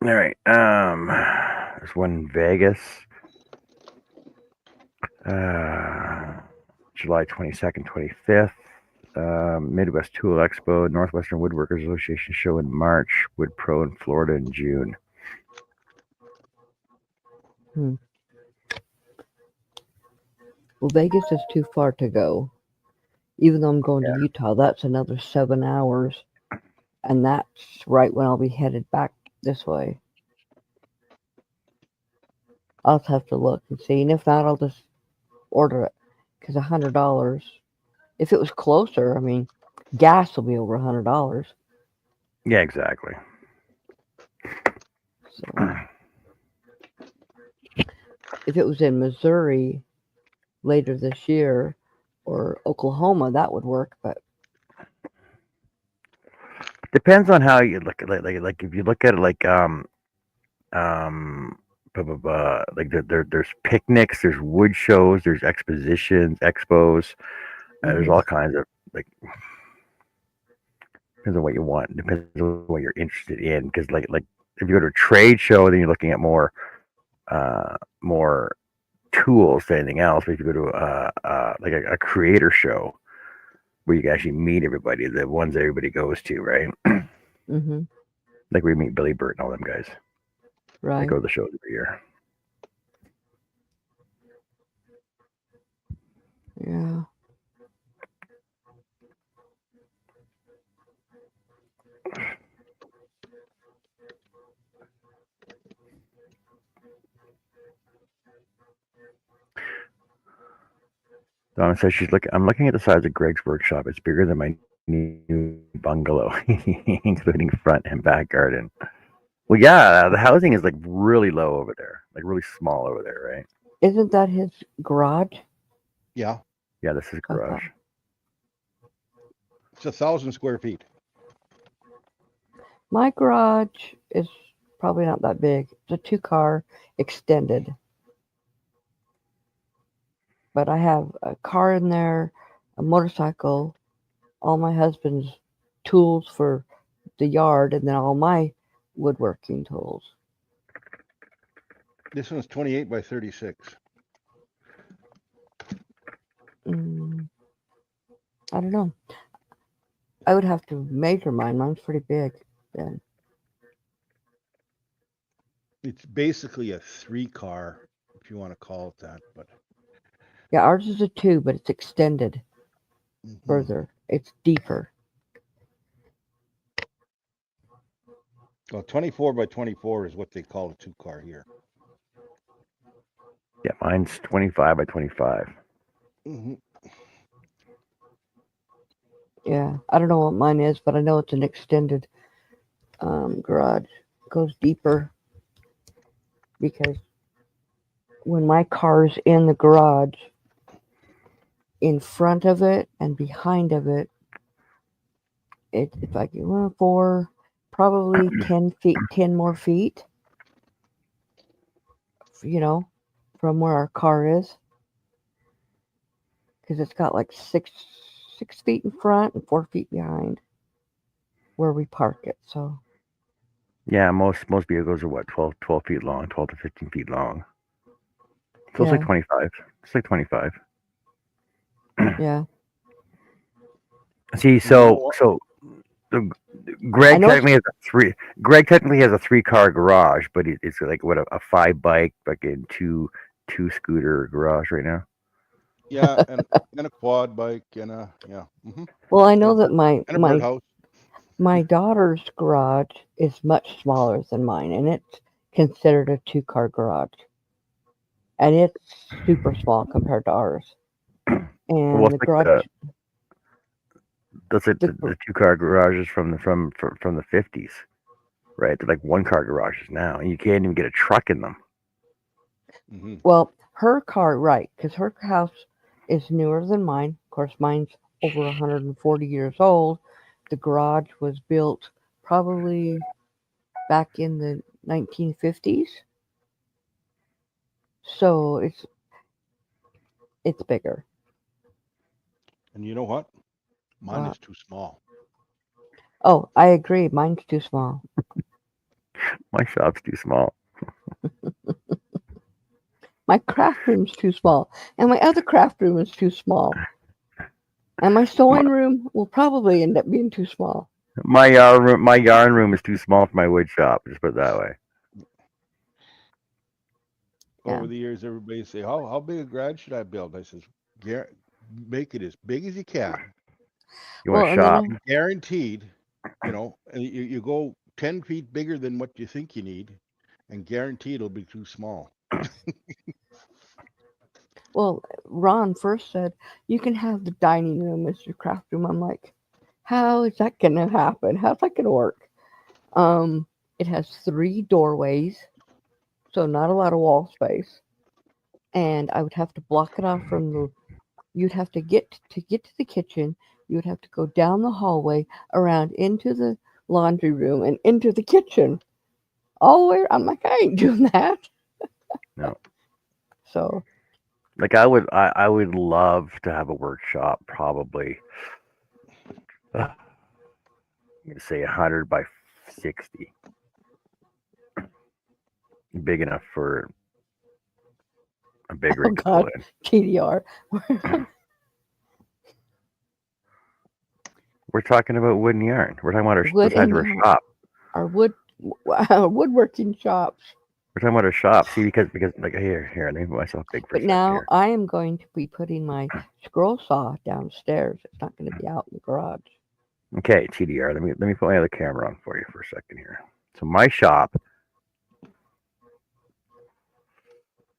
All right. There's one in Vegas. July 22nd, 25th. Midwest Tool Expo, Northwestern Woodworkers Association show in March, Wood Pro in Florida in June. Well, Vegas is too far to go. Even though I'm going to Utah, that's another 7 hours. And that's right when I'll be headed back this way. I'll have to look and see. And if not, I'll just order it. Because $100, if it was closer, I mean, gas will be over $100. Yeah, exactly. So if it was in Missouri later this year or Oklahoma, that would work. But Depends on how you look at it. Like if you look at it um like there's picnics, there's wood shows, there's expositions, expos, there's all kinds of like depends on what you want, depends on what you're interested in. Because like if you go to a trade show, then you're looking at more tools than anything else. But if you go to like a creator show where you can actually meet everybody, the ones that everybody goes to, right? mm-hmm. Like we meet Billy Burt and all them guys. They Right. go to the shows every year. Yeah. Donna says I'm looking at the size of Greg's workshop. It's bigger than my new bungalow, including front and back garden. Well, yeah, the housing is like really low over there, like really small over there, right? Isn't that his garage? Yeah, Yeah, this is garage. Okay. it's 1,000 square feet. My garage is probably not that big. It's a 2-car extended. But I have a car in there, a motorcycle, all my husband's tools for the yard, and then all my woodworking tools. This one's 28 by 36. I don't know. I would have to measure mine. Mine's pretty big then. It's basically a 3-car, if you want to call it that. But Yeah, ours is a 2, but it's extended mhm. further. It's deeper. Well, 24 by 24 is what they call a 2-car here. Yeah, mine's 25 by 25. Mm-hmm. Yeah, I don't know what mine is, but I know it's an extended garage. It goes deeper because when my car's in the garage, in front of it and behind of it, it's like 4, probably 10 feet, 10 more feet, from where our car is. Because it's got like 6 feet in front and 4 feet behind where we park it. So Yeah, most vehicles are what 12 feet long, 12 to 15 feet long. So it's yeah, like 25. It's like 25. yeah. See, know so I Greg know technically has a 3. Greg technically has a 3-car garage, but it's like what a 5 bike, like in two scooter garage right now. Yeah, and a quad bike and a Well, I know And that my and a birdhouse. my daughter's garage is much smaller than mine, and it's considered a 2-car garage, and it's super small compared to ours. And Well, the it's like garage, that's like the, the 2-car garages from the 50s, right? They're like 1-car garages now, and you can't even get a truck in them. Mm-hmm. well, her car, right? Because her house is newer than mine. Of course, mine's over 140 years old. The garage was built probably back in the 1950s. So it's bigger. And you know what? Mine Wow. is too small. Oh, I agree. Mine's too small. My shop's too small. My craft room's too small. And my other craft room is too small. And my sewing room will probably end up being too small. My yarn room is too small for my wood shop. Just put it that way. Yeah. Over the years, everybody say, "How big a garage should I build?" I says, "Make it as big as you can. You want to and then shop? Guaranteed, and you go 10 feet bigger than what you think you need, and guaranteed it'll be too small." Well, Ron first said, you can have the dining room as your craft room. I'm like, how is that going to happen? How's that going to work? It has 3 doorways, so not a lot of wall space. And I would have to block it off from the. You'd have to get to the kitchen. You would have to go down the hallway, around into the laundry room, and into the kitchen. All the way. I'm like, I ain't doing that. No. So Like I would love to have a workshop, probably. I'm gonna say 100 by 60, big enough for a big oh rig to god, pull in. TDR. We're talking about wood and yarn. We're talking about our Wood the size and of our yarn. shop. Our woodworking shops. We're talking about our shop. See, because like here, let me put myself big for a But second now here. I am going to be putting my scroll saw downstairs. It's not going to be out in the garage. Okay, TDR. Let me put my other camera on for you for a second here. So my shop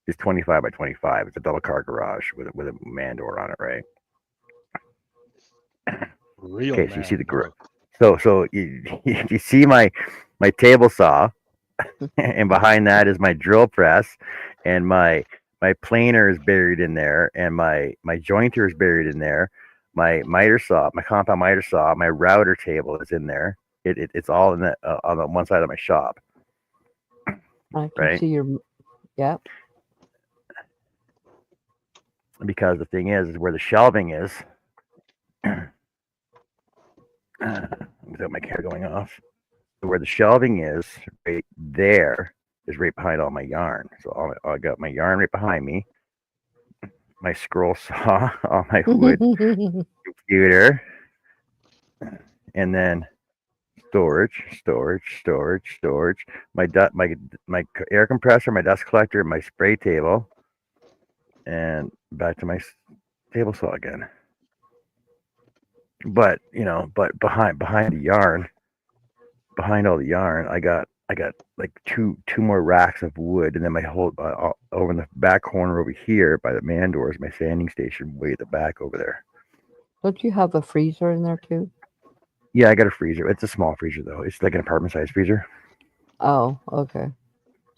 is 25 by 25. It's a double car garage with a man door on it, right? Real Okay, so you see the man. so you see my table saw, and behind that is my drill press, and my planer is buried in there, and my jointer is buried in there. My miter saw, my compound miter saw, my router table is in there. It's all in the on the one side of my shop, I can right? see your. Yep. Because the thing is where the shelving is. Without my hair going off, where the shelving is, right there, is right behind all my yarn. So I got my yarn right behind me, my scroll saw, all my wood, computer, and then storage, my air compressor, my dust collector, my spray table, and back to my table saw again. But behind the yarn, behind all the yarn, I got like two more racks of wood, and then my whole over in the back corner over here by the man doors, my sanding station way at the back over there. Don't you have a freezer in there too? Yeah, I got a freezer. It's a small freezer though. It's like an apartment size freezer. Oh, okay.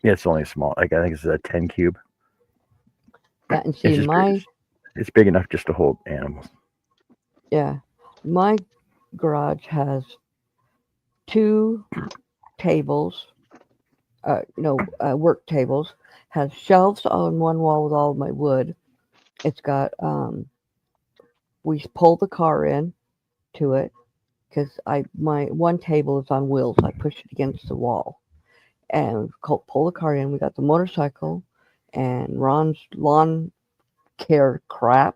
Yeah, it's only a small. Like I think it's a 10 cube. Yeah, and see it's big enough just to hold animals. Yeah, my garage has 2 tables. Work tables. Has shelves on one wall with all of my wood. It's got we pull the car in to it because my one table is on wheels. I push it against the wall and pull the car in. We got the motorcycle and Ron's lawn care crap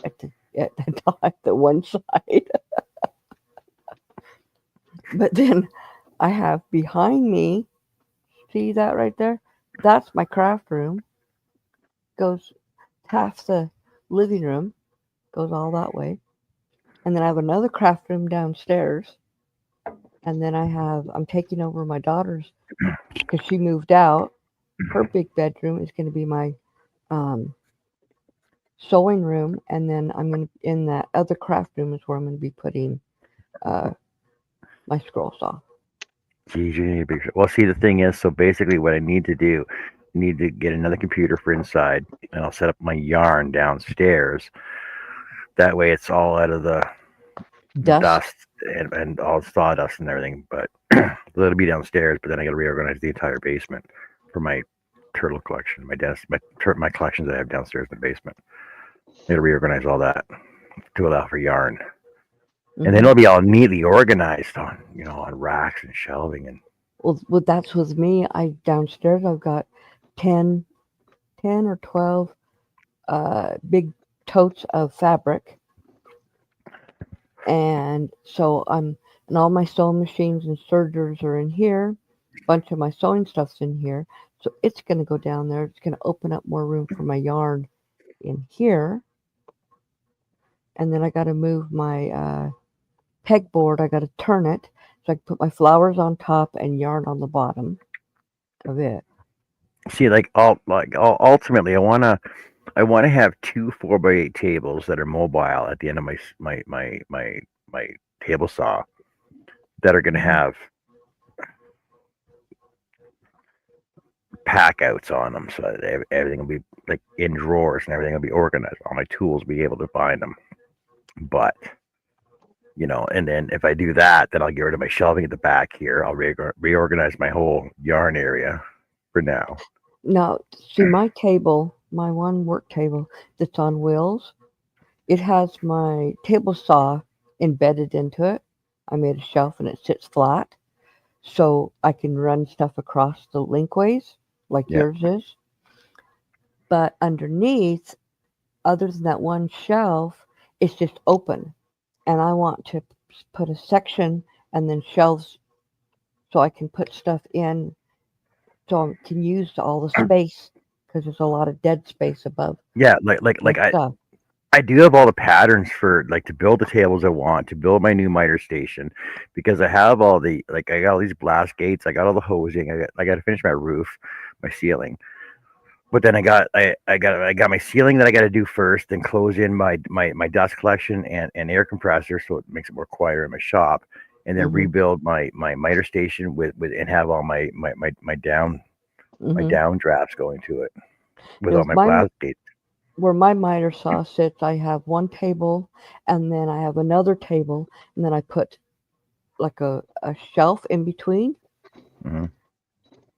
at the one side. But then I have behind me, see that right there? That's my craft room. Goes half the living room, goes all that way. And then I have another craft room downstairs. And then I'm taking over my daughter's because she moved out. Her big bedroom is going to be my sewing room. And then I'm going to, in that other craft room is where I'm going to be putting my scroll saw. Geez, you need a big. Well, see, the thing is, so basically, what I need to do, I need to get another computer for inside, and I'll set up my yarn downstairs. That way, it's all out of the dust and all sawdust and everything. But it'll be downstairs. But then I got to reorganize the entire basement for my turtle collection, my collections that I have downstairs in the basement. I got to reorganize all that to allow for yarn. Mm-hmm. And then it'll be all neatly organized on racks and shelving. And well, that's with me. Downstairs I've got 10 or 12 big totes of fabric, and so and all my sewing machines and sergers are in here. A bunch of my sewing stuff's in here, so it's going to go down there. It's going to open up more room for my yarn in here, and then I got to move my pegboard. I got to turn it so I can put my flowers on top and yarn on the bottom of it. See, ultimately, I want to have 2 4x8 tables that are mobile at the end of my table saw that are going to have pack outs on them, so that everything will be like in drawers and everything will be organized. All my tools will be able to find them. But and then if I do that, then I'll get rid of my shelving at the back here. I'll reorganize my whole yarn area for now. Now, see my table, my one work table that's on wheels. It has my table saw embedded into it. I made a shelf and it sits flat, so I can run stuff across the linkways like Yeah. yours is. But underneath, other than that one shelf, it's just open. And I want to put a section and then shelves so I can put stuff in so I can use all the space because there's a lot of dead space above Yeah, like my I stuff. I do have all the patterns for like to build the tables I want, to build my new miter station, because I have all the I got all these blast gates, I got all the hosing, I got to finish my roof, my ceiling. But then I got my ceiling that I got to do first, then close in my dust collection and air compressor so it makes it more quieter in my shop, and then Mhm. rebuild my miter station with and have all my down Mhm. downdrafts going to it with all Because my my blast gates. where my miter saw sits, I have one table and then I have another table and then I put like a shelf in between, Hmm.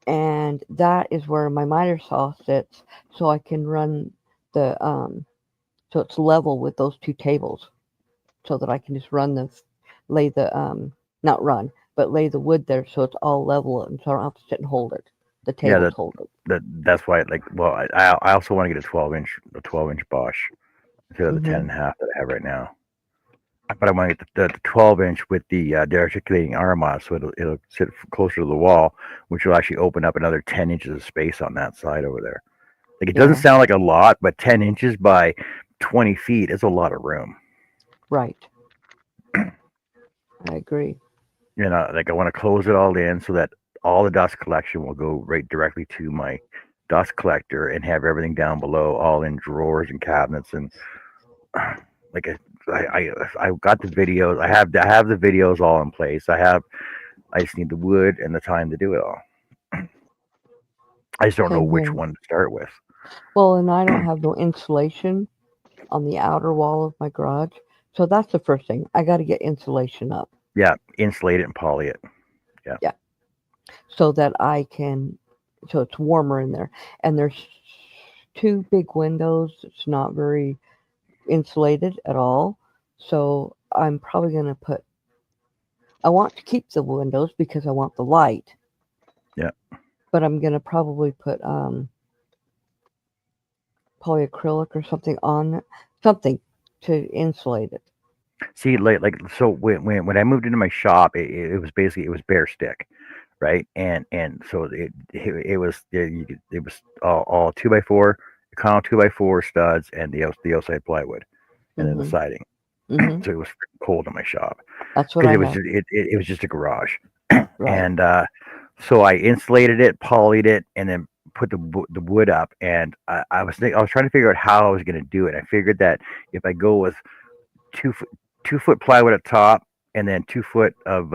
and that is where my miter saw sits, so I can run the so it's level with those two tables, so that I can just lay the not run, but lay the wood there so it's all level and so I don't have to sit and hold it. The Yeah, tables hold it. that's why I also want to get a 12-inch Bosch instead of the 10 Mhm. and a half that I have right now. But I want to get the 12-inch with the articulating arm on, so it'll sit closer to the wall, which will actually open up another 10 inches of space on that side over there. Like it doesn't Yeah. sound like a lot, but 10 inches by 20 feet is a lot of room. Right. I agree. Like I want to close it all in so that all the dust collection will go right directly to my dust collector and have everything down below all in drawers and cabinets and like I got the videos. I have the videos all in place. I just need the wood and the time to do it all. I just don't know Same which here. one to start with. Well, and I don't have no insulation on the outer wall of my garage. So that's the first thing. I got to get insulation up. Yeah, insulate it and poly it. Yeah. So that so it's warmer in there. And there's two big windows. It's not very insulated at all. So I'm probably going to I want to keep the windows because I want the light. Yeah. But I'm going to probably put polyacrylic or something on something to insulate it. See, so when I moved into my shop, it was basically it was bare stick, right? And so it was it was all 2x4, Econo 2x4 studs and the outside plywood, and then the Mhm. siding. Mhm. So it was freaking cold in my shop That's what because I it was have. it was just a garage. Right. And so I insulated it, polyed it, and then put the wood up. And I was trying to figure out how I was going to do it. I figured that if I go with 2 foot plywood at top and then 2 foot of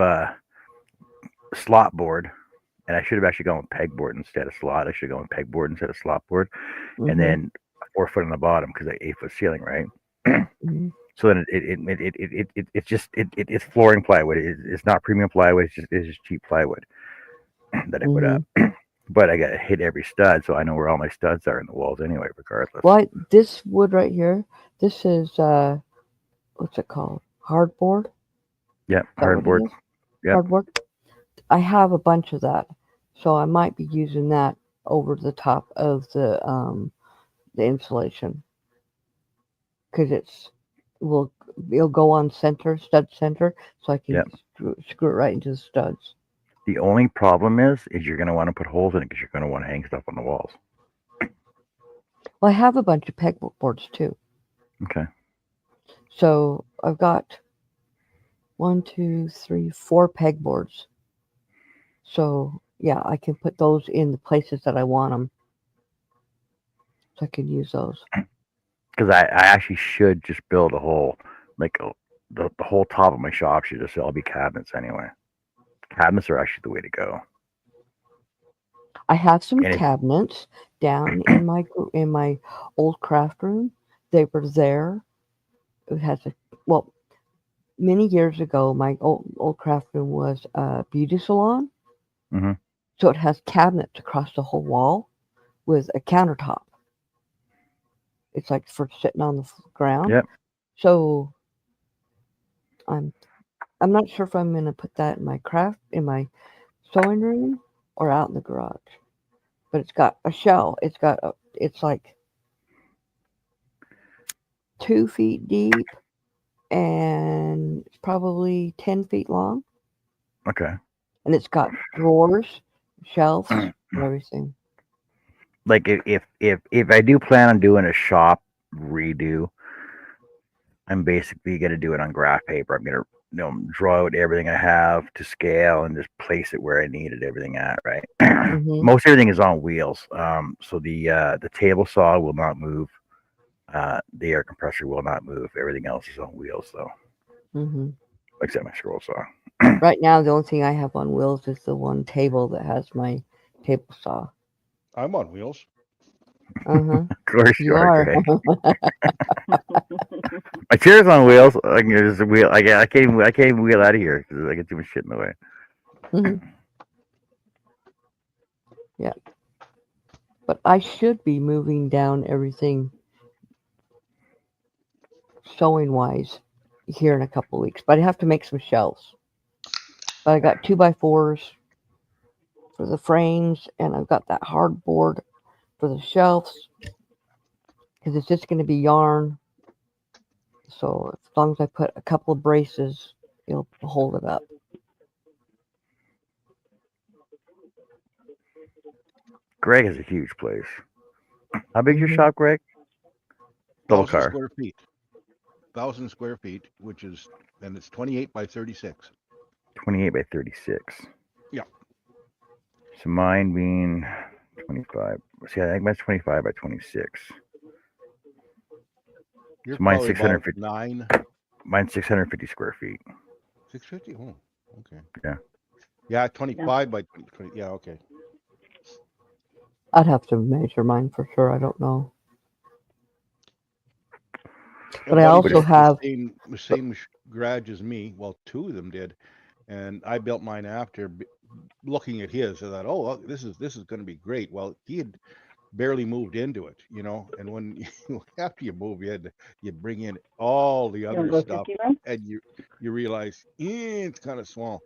slot board, and I should have actually gone with pegboard instead of slot. I should have gone with pegboard instead of slot board, and Mhm. then 4 foot on the bottom because I 8 foot ceiling, right? Mhm. So then it's flooring plywood. It's not premium plywood. It's just cheap plywood that I put up. Mhm. But I got to hit every stud, so I know where all my studs are in the walls anyway, regardless. Well, this wood right here, this is what's it called? Hardboard? Is Yeah, that what it hardboard. is? Yep. Hardboard. I have a bunch of that, so I might be using that over the top of the insulation because it'll go on stud center, so I can Yep. screw it right into the studs. The only problem is you're going to want to put holes in it because you're going to want to hang stuff on the walls. Well, I have a bunch of pegboards too. Okay. So I've got 1, 2, 3, 4 pegboards. So yeah, I can put those in the places that I want them. So I can use those. Because I actually should just build a whole, the whole top of my shop should just all be cabinets anyway. Cabinets are actually the way to go. I have some And it, cabinets down in my old craft room. They were there. It has a well, many years ago. My old craft room was a beauty salon, mhm. so it has cabinets across the whole wall with a countertop. It's like for sitting on the ground. Yep. So I'm I'm not sure if I'm gonna put that in my sewing room or out in the garage. But it's got a shell. It's like 2 feet deep and it's probably 10 feet long. Okay. And it's got drawers, shelves, and everything. Like if I do plan on doing a shop redo, I'm basically gonna do it on graph paper. I'm gonna draw out everything I have to scale and just place it where I needed everything at. Right. Hmm. Most everything is on wheels. So the table saw will not move. The air compressor will not move. Everything else is on wheels though, Hmm. except my scroll saw. Right now, the only thing I have on wheels is the one table that has my table saw. I'm on wheels. Uh-huh. Of course you You are, are. Greg. My chair's on wheels. I can just wheel. I can't even wheel out of here because I get too much shit in the way. Mhm. Yeah. But I should be moving down everything sewing wise here in a couple weeks. But I have to make some shelves. But I got 2x4s for the frames, and I've got that hardboard for the shelves because it's just going to be yarn. So as long as I put a couple of braces, it'll hold it up. Greg has a huge place. How big's your Mhm. shop, Greg? Double 1,000 car. square feet. 1,000 square feet, which is, and it's 28 by 36. 28 by 36. Yeah. So mine being 25. See, I think mine's 25 by 26. You're So mine's probably about 650. 9, Mine's 650 square feet. 650. Oh, okay. Yeah. Yeah, No. 25 by 20. Yeah, okay. I'd have to measure mine for sure. I don't know. A But I buddy also built have. the same garage as me. Well, two of them did, and I built mine after looking at his. I thought, oh, well, this is going to be great. Well, he had barely moved into it, and when after you move, you bring in all the You other want to go stuff, 50 room? and you realize it's kind of small.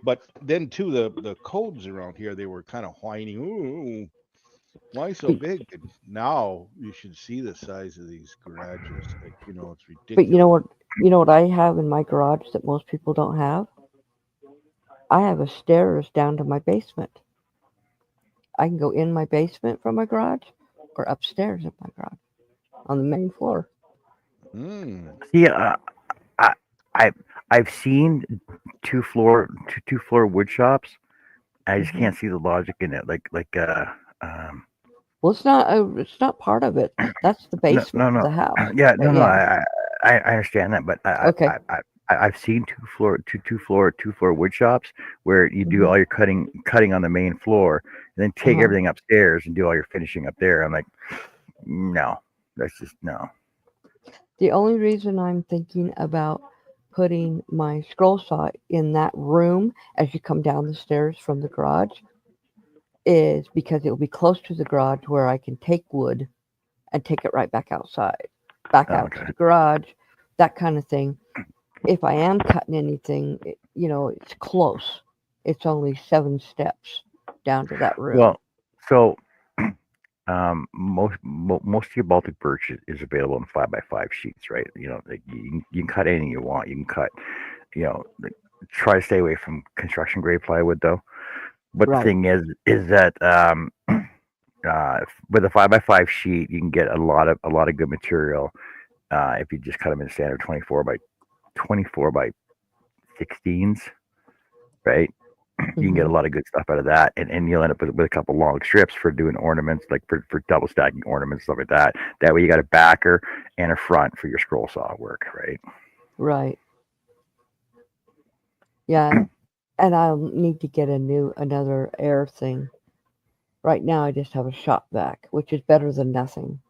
But then too, the codes around here, they were kind of whining. Ooh, why so But, big? And now you should see the size of these garages. Like, it's but you know ridiculous. what? You know what I have in my garage that most people don't have? I have a stairs down to my basement. I can go in my basement from my garage or upstairs in my garage on the main floor. Mm. See, I, I, I've seen two floor wood shops. I just Hmm. can't see the logic in it. Um, Well, it's not part of it. That's the no, basement no, of no. the house. Yeah, But no, no. yeah. I understand that, but Okay. I've seen two floor wood shops where you do Hmm. all your cutting on the main floor, and then take Uh-huh. everything upstairs and do all your finishing up there. I'm like, no, that's just no. The only reason I'm thinking about putting my scroll saw in that room as you come down the stairs from the garage is because it will be close to the garage where I can take wood and take it right back outside, back Oh, out to okay. the garage, that kind of thing. If I am cutting anything, it's close. It's only 7 steps down to that room. Well, so most of your Baltic birch is available in 5x5 sheets, right? Like you can cut anything you want. You can cut, like, try to stay away from construction grade plywood though. But the Right. thing is that with a 5x5 sheet, you can get a lot of good material if you just cut them in standard 24 by 16s, right? You can get Hmm. a lot of good stuff out of that, and you'll end up with a couple long strips for doing ornaments, like for double stacking ornaments, stuff like that. That way, you got a backer and a front for your scroll saw work, right? Right. Yeah. And I'll need to get another air thing Right now, I just have a shop vac, which is better than nothing.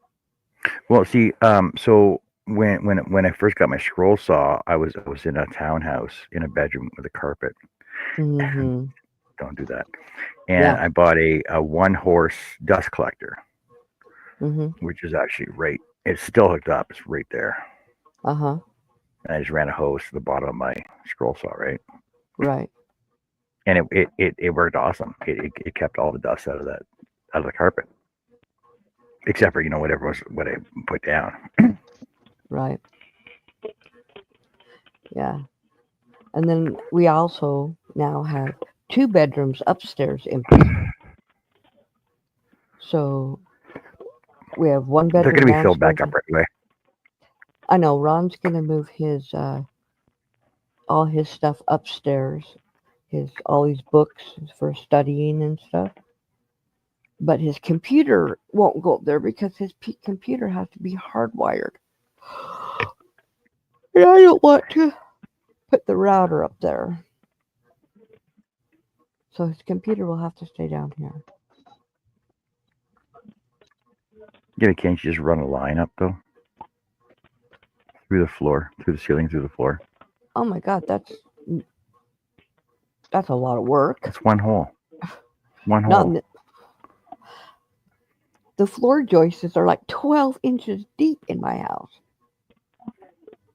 Well, see, so when I first got my scroll saw, I was in a townhouse in a bedroom with a carpet. Mm-hmm. Don't do that. And Yeah. I bought a one horse dust collector, Mm-hmm. which is actually right. It's still hooked up. It's right there. Uh-huh. And I just ran a hose to the bottom of my scroll saw, right? Right. And it worked awesome. It kept all the dust out of the carpet, except for whatever was what I put down. Right. Yeah. And then we also now have 2 bedrooms upstairs empty. So we have 1 They're bedroom going to be filled downstairs. back up right away. I know Ron's gonna move his all his stuff upstairs, all his books for studying and stuff. But his computer won't go up there because his computer has to be hardwired. And I don't want to put the router up there. So his computer will have to stay down here. Can't you just run a line up though? Through the floor, through the ceiling, through the floor. Oh my God, that's a lot of work. It's one hole. One Not hole. the floor joists are like 12 inches deep in my house.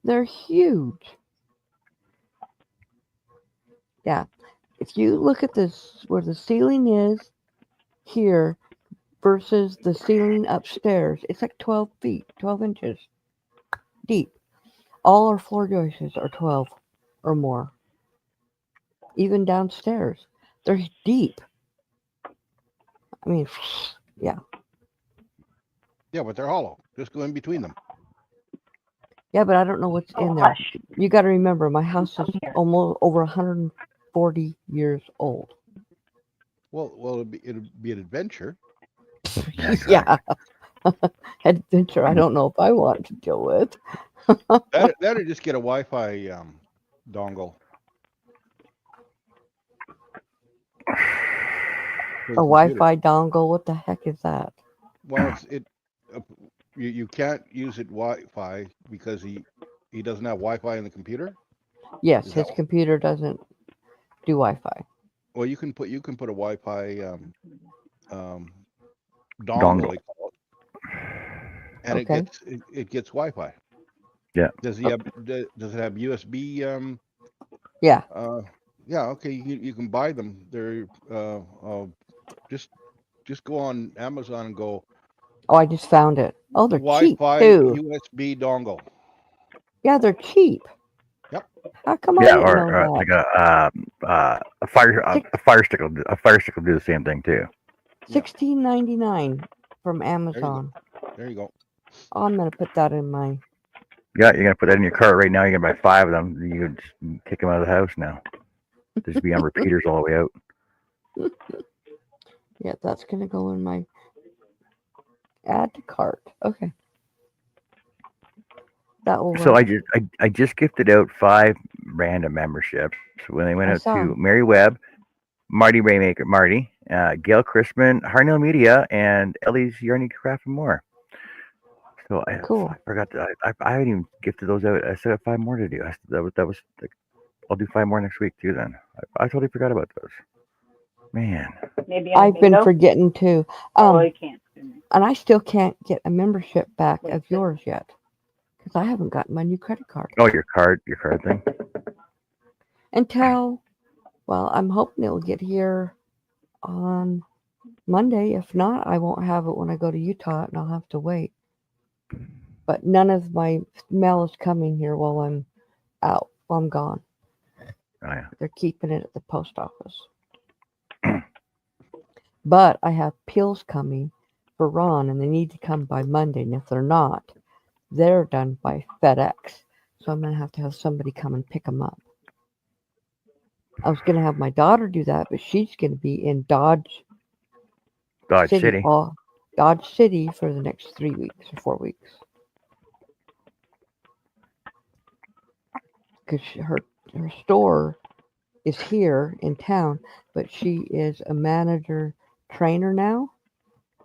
They're huge. Yeah. If you look at this, where the ceiling is here versus the ceiling upstairs, it's like 12 feet, 12 inches deep. All our floor joists are 12 or more. Even downstairs, they're deep. I mean, yeah. Yeah, but they're hollow. Just go in between them. Yeah, but I don't know what's in there. Hush. You got to remember, my house is almost over 140 years old. Well, it'd be an adventure. Yeah. Adventure, I don't know if I want to deal with. That'd just get a Wi-Fi dongle. A Wi-Fi dongle, what the heck is that? Well, you can't use it Wi-Fi because he doesn't have Wi-Fi in the computer. Yes, Is his that- computer doesn't do Wi-Fi. Well, you can put a Wi-Fi dongle, Dongle. they call it, and Okay. it gets Wi-Fi. Yeah. Does it have USB? Yeah. Yeah. Okay. You can buy them. They're just go on Amazon and go Oh, I just found it. Oh, they're cheap Wi-Fi too. USB dongle. Yeah, they're cheap. Yep. How come I Yeah, didn't know or that? like a fire stick will do the same thing too. $16.99 from Amazon. There you go. Oh, I'm gonna put that in my. Yeah, you're gonna put that in your cart right now. You're gonna buy 5 of them. You can just kick them out of the house now. Just be on repeaters all the way out. Yeah, that's gonna go in my add to cart. Okay. That will So work. I just gifted out 5 random memberships when they went I out saw. to Mary Webb, Marty Raymaker, Gail Chrisman, Harnell Media, and Ellie's Yarny Craft and More. So Cool. I forgot to, I haven't even gifted those out. I still have 5 more to do. That was like, I'll do 5 more next week too. Then I totally forgot about those. Man, Maybe on I've been bingo? forgetting too. Oh, I can't. And I still can't get a membership back Wait, of so- yours yet because I haven't gotten my new credit card oh your card thing. until. Well, I'm hoping it'll get here on Monday. If not, I won't have it when I go to Utah, and I'll have to wait. But none of my mail is coming here while I'm out. While I'm gone. Oh yeah. They're keeping it at the post office. But I have pills coming for Ron, and they need to come by Monday. And if they're not, they're done by FedEx. So I'm going to have somebody come and pick them up. I was going to have my daughter do that, but she's going to be in Dodge City. Dodge City for the next 3 weeks or 4 weeks. Because her store is here in town, but she is a manager trainer now.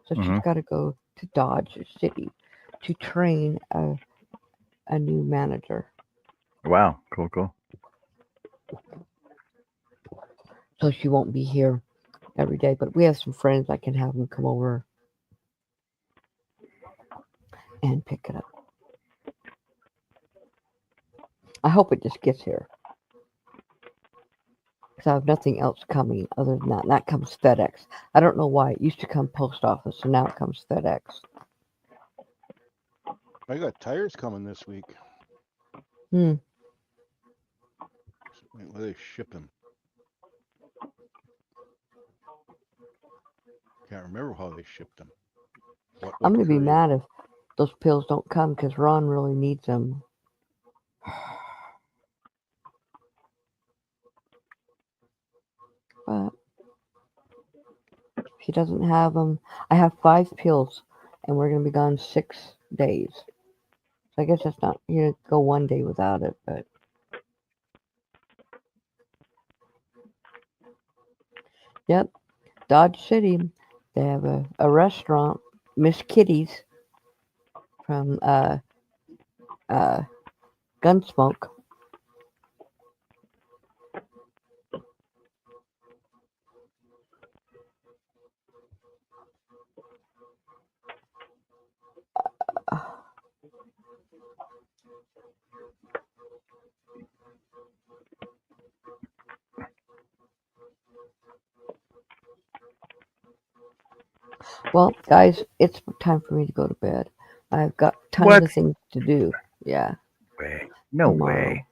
So she's Mhm. got to go to Dodge City to train a new manager. Wow. Cool. Cool. So she won't be here every day. But we have some friends I can have them come over and pick it up. I hope it just gets here. Because I have nothing else coming other than that. And that comes FedEx. I don't know why. It used to come post office, and now it comes FedEx. I got tires coming this week. Hmm. Where they ship them? Can't remember how they shipped them. I'm going to be courier? mad if those pills don't come because Ron really needs them. But if he doesn't have them, I have 5 pills, and we're going to be gone 6 days. So I guess that's not, you go 1 day without it, but. Yep, Dodge City. They have a restaurant, Miss Kitty's, from Gunsmoke. Well, guys, it's time for me to go to bed. I've got tons What? of things to do. Yeah. Way. No tomorrow. way.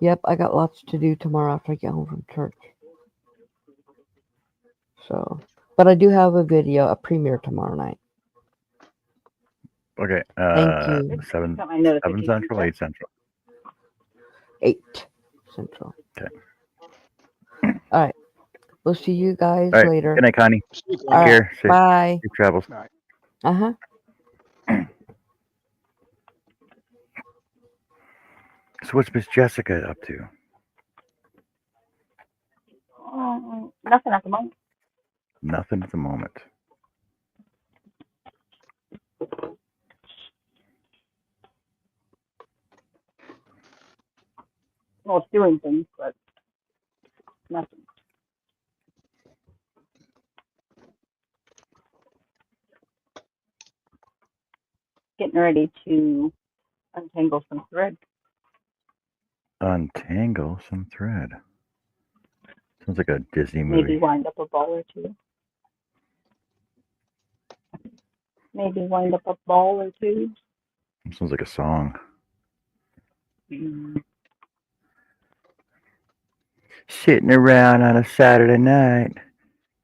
Yep, I got lots to do tomorrow after I get home from church. So, but I do have a video, a premiere tomorrow night. Okay. Thank you. 7 Got my 7 notification. Central, 8 Central. 8 Central. Okay. All right. We'll see you guys All right. later. Good night, Connie. See you, Take All right. care. Safe Bye. travels. Uh huh. So what's Miss Jessica up to? Nothing at the moment. Nothing at the moment. Well, it's doing things, but nothing. Getting ready to untangle some thread. Untangle some thread. Sounds like a Disney movie. Maybe wind up a ball or two. Maybe wind up a ball or two. Sounds like a song. Mm. Sitting around on a Saturday night.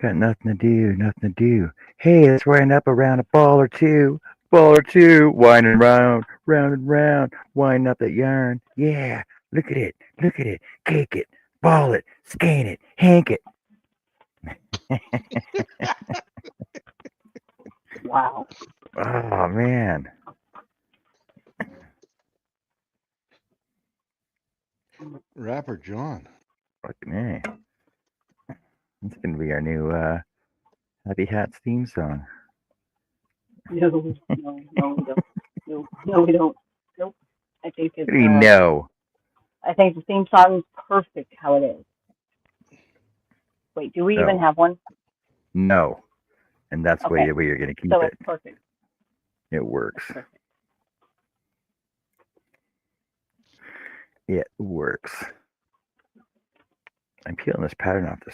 Got nothing to do. Hey, let's wind up around a ball or two. Winding round, round and round. Wind up that yarn. Yeah, look at it. Cake it. Ball it. Scan it. Hank it. Wow. Oh, man. Rapper John. Fucking A. It's going to be our new Happy Hats theme song. No, we don't. No, we don't. Nope. I think it's. What do you know? I think the theme song is perfect how it is. Wait, do we even No. have one? No. And that's the Okay. way you're going to keep So it. it's perfect. It works. Perfect. It works. I'm peeling this pattern off the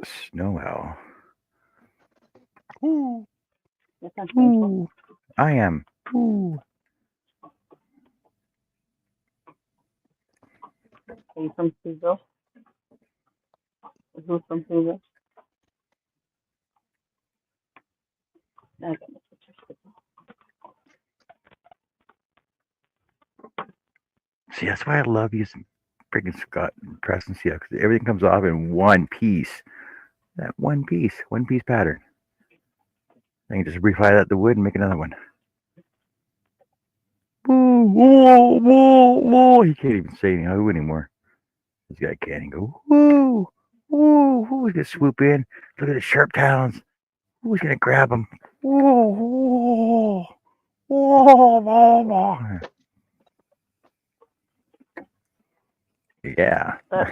snow owl. Ooh. That sounds painful. Ooh. I am. Ooh. Are you from Seaville? Who's from Seaville? Okay, that's what you're saying. See, that's why I love using freaking Scott Press and Seal because everything comes off in one piece. That one piece pattern. I can just refile that to wood and make another one. Woo, whoa, whoa, whoa. He can't even say anything anymore. This guy can't. He go, woo, Ooh, who's gonna swoop in? Look at the sharp talons. Who's gonna grab them? Whoa, whoa, whoa, whoa. Yeah. But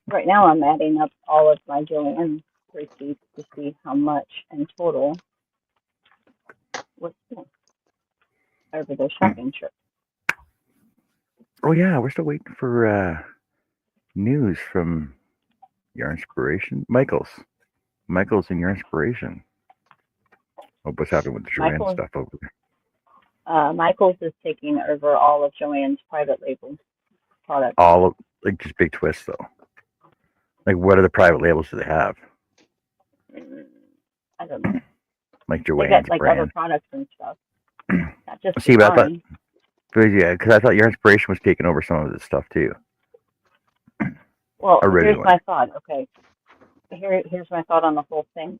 right now I'm adding up all of my Joanne receipts to see how much in total was spent over their shopping trip. Oh yeah, we're still waiting for news from your inspiration, Michael's. Michael's in your inspiration. Oh, what's happening with the Joanne Michael's stuff over there? Michael's is taking over all of Joanne's private label products. All of like just big twists though. Like what other private labels do they have? I don't know. Like They Joanne's got like other brand. products and stuff. Not just See, but I thought, design. yeah, because I thought your inspiration was taking over some of this stuff too. Well, here's Originally. my thought. Okay, here's my thought on the whole thing.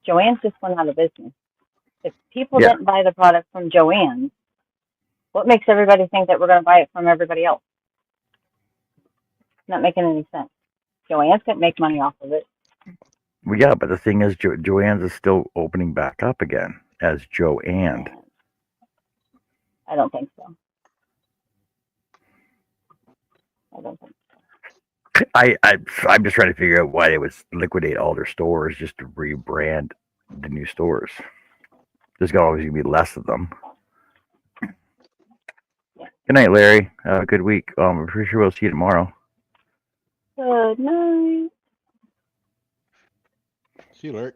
Joanne's just went out of business. If people Yeah. didn't buy the product from Joanne's, what makes everybody think that we're going to buy it from everybody else? Not making any sense. Joanne's going to make money off of it. Well, yeah, but the thing is, Joanne's is still opening back up again as Joanne. I don't think so. I don't think so. I'm just trying to figure out why they would liquidate all their stores just to rebrand the new stores. There's always going to be less of them. Good night, Larry. Have a good week. I'm pretty sure we'll see you tomorrow. Good night. See you, Larry.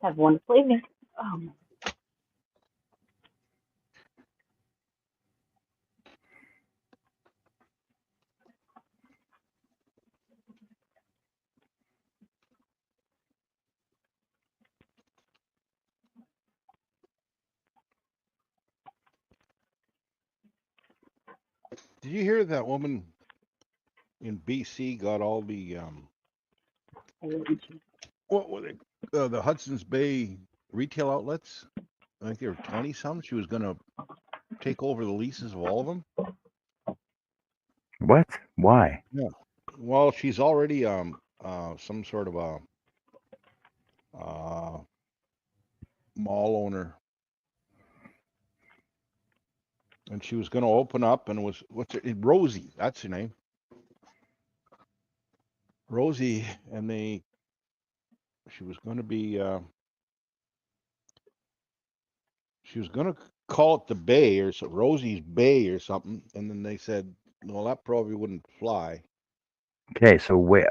Have a wonderful evening. Oh. Did you hear that woman in BC got all the what were they? The Hudson's Bay retail outlets? I think there were 20 some. She was going to take over the leases of all of them. What? Why? Yeah. Well, she's already some sort of a mall owner, and she was going to open up, and Rosie? That's her name, Rosie, and she was going to be she was going to call it the Bay or so, Rosie's Bay or something, and then they said, well, that probably wouldn't fly. Okay, so Wei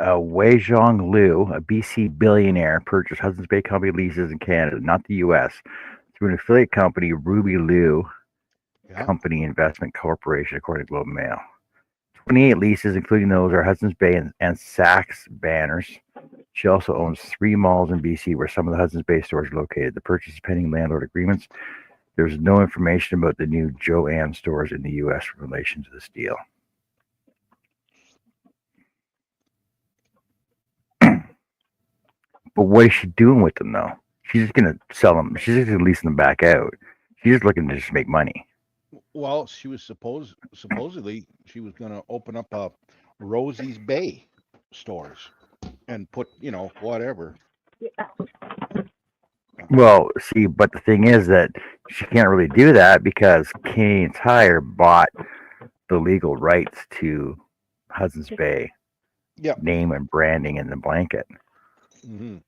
Zhong Liu, a BC billionaire, purchased Hudson's Bay Company leases in Canada, not the U.S., through an affiliate company, Ruby Liu Company Investment Corporation, according to Globe and Mail. 28 leases, including those, are Hudson's Bay and Saks banners. She also owns 3 malls in BC where some of the Hudson's Bay stores are located. The purchase is pending landlord agreements. There's no information about the new Joanne stores in the U.S. in relation to this deal. But what is she doing with them, though? She's just going to sell them. She's just going to lease them back out. She's just looking to just make money. Well, she was supposedly she was going to open up a Rosie's Bay stores and put, whatever. Well, see, but the thing is that she can't really do that because Canadian Tire bought the legal rights to Hudson's Bay name and branding in the blanket. Mm-hmm.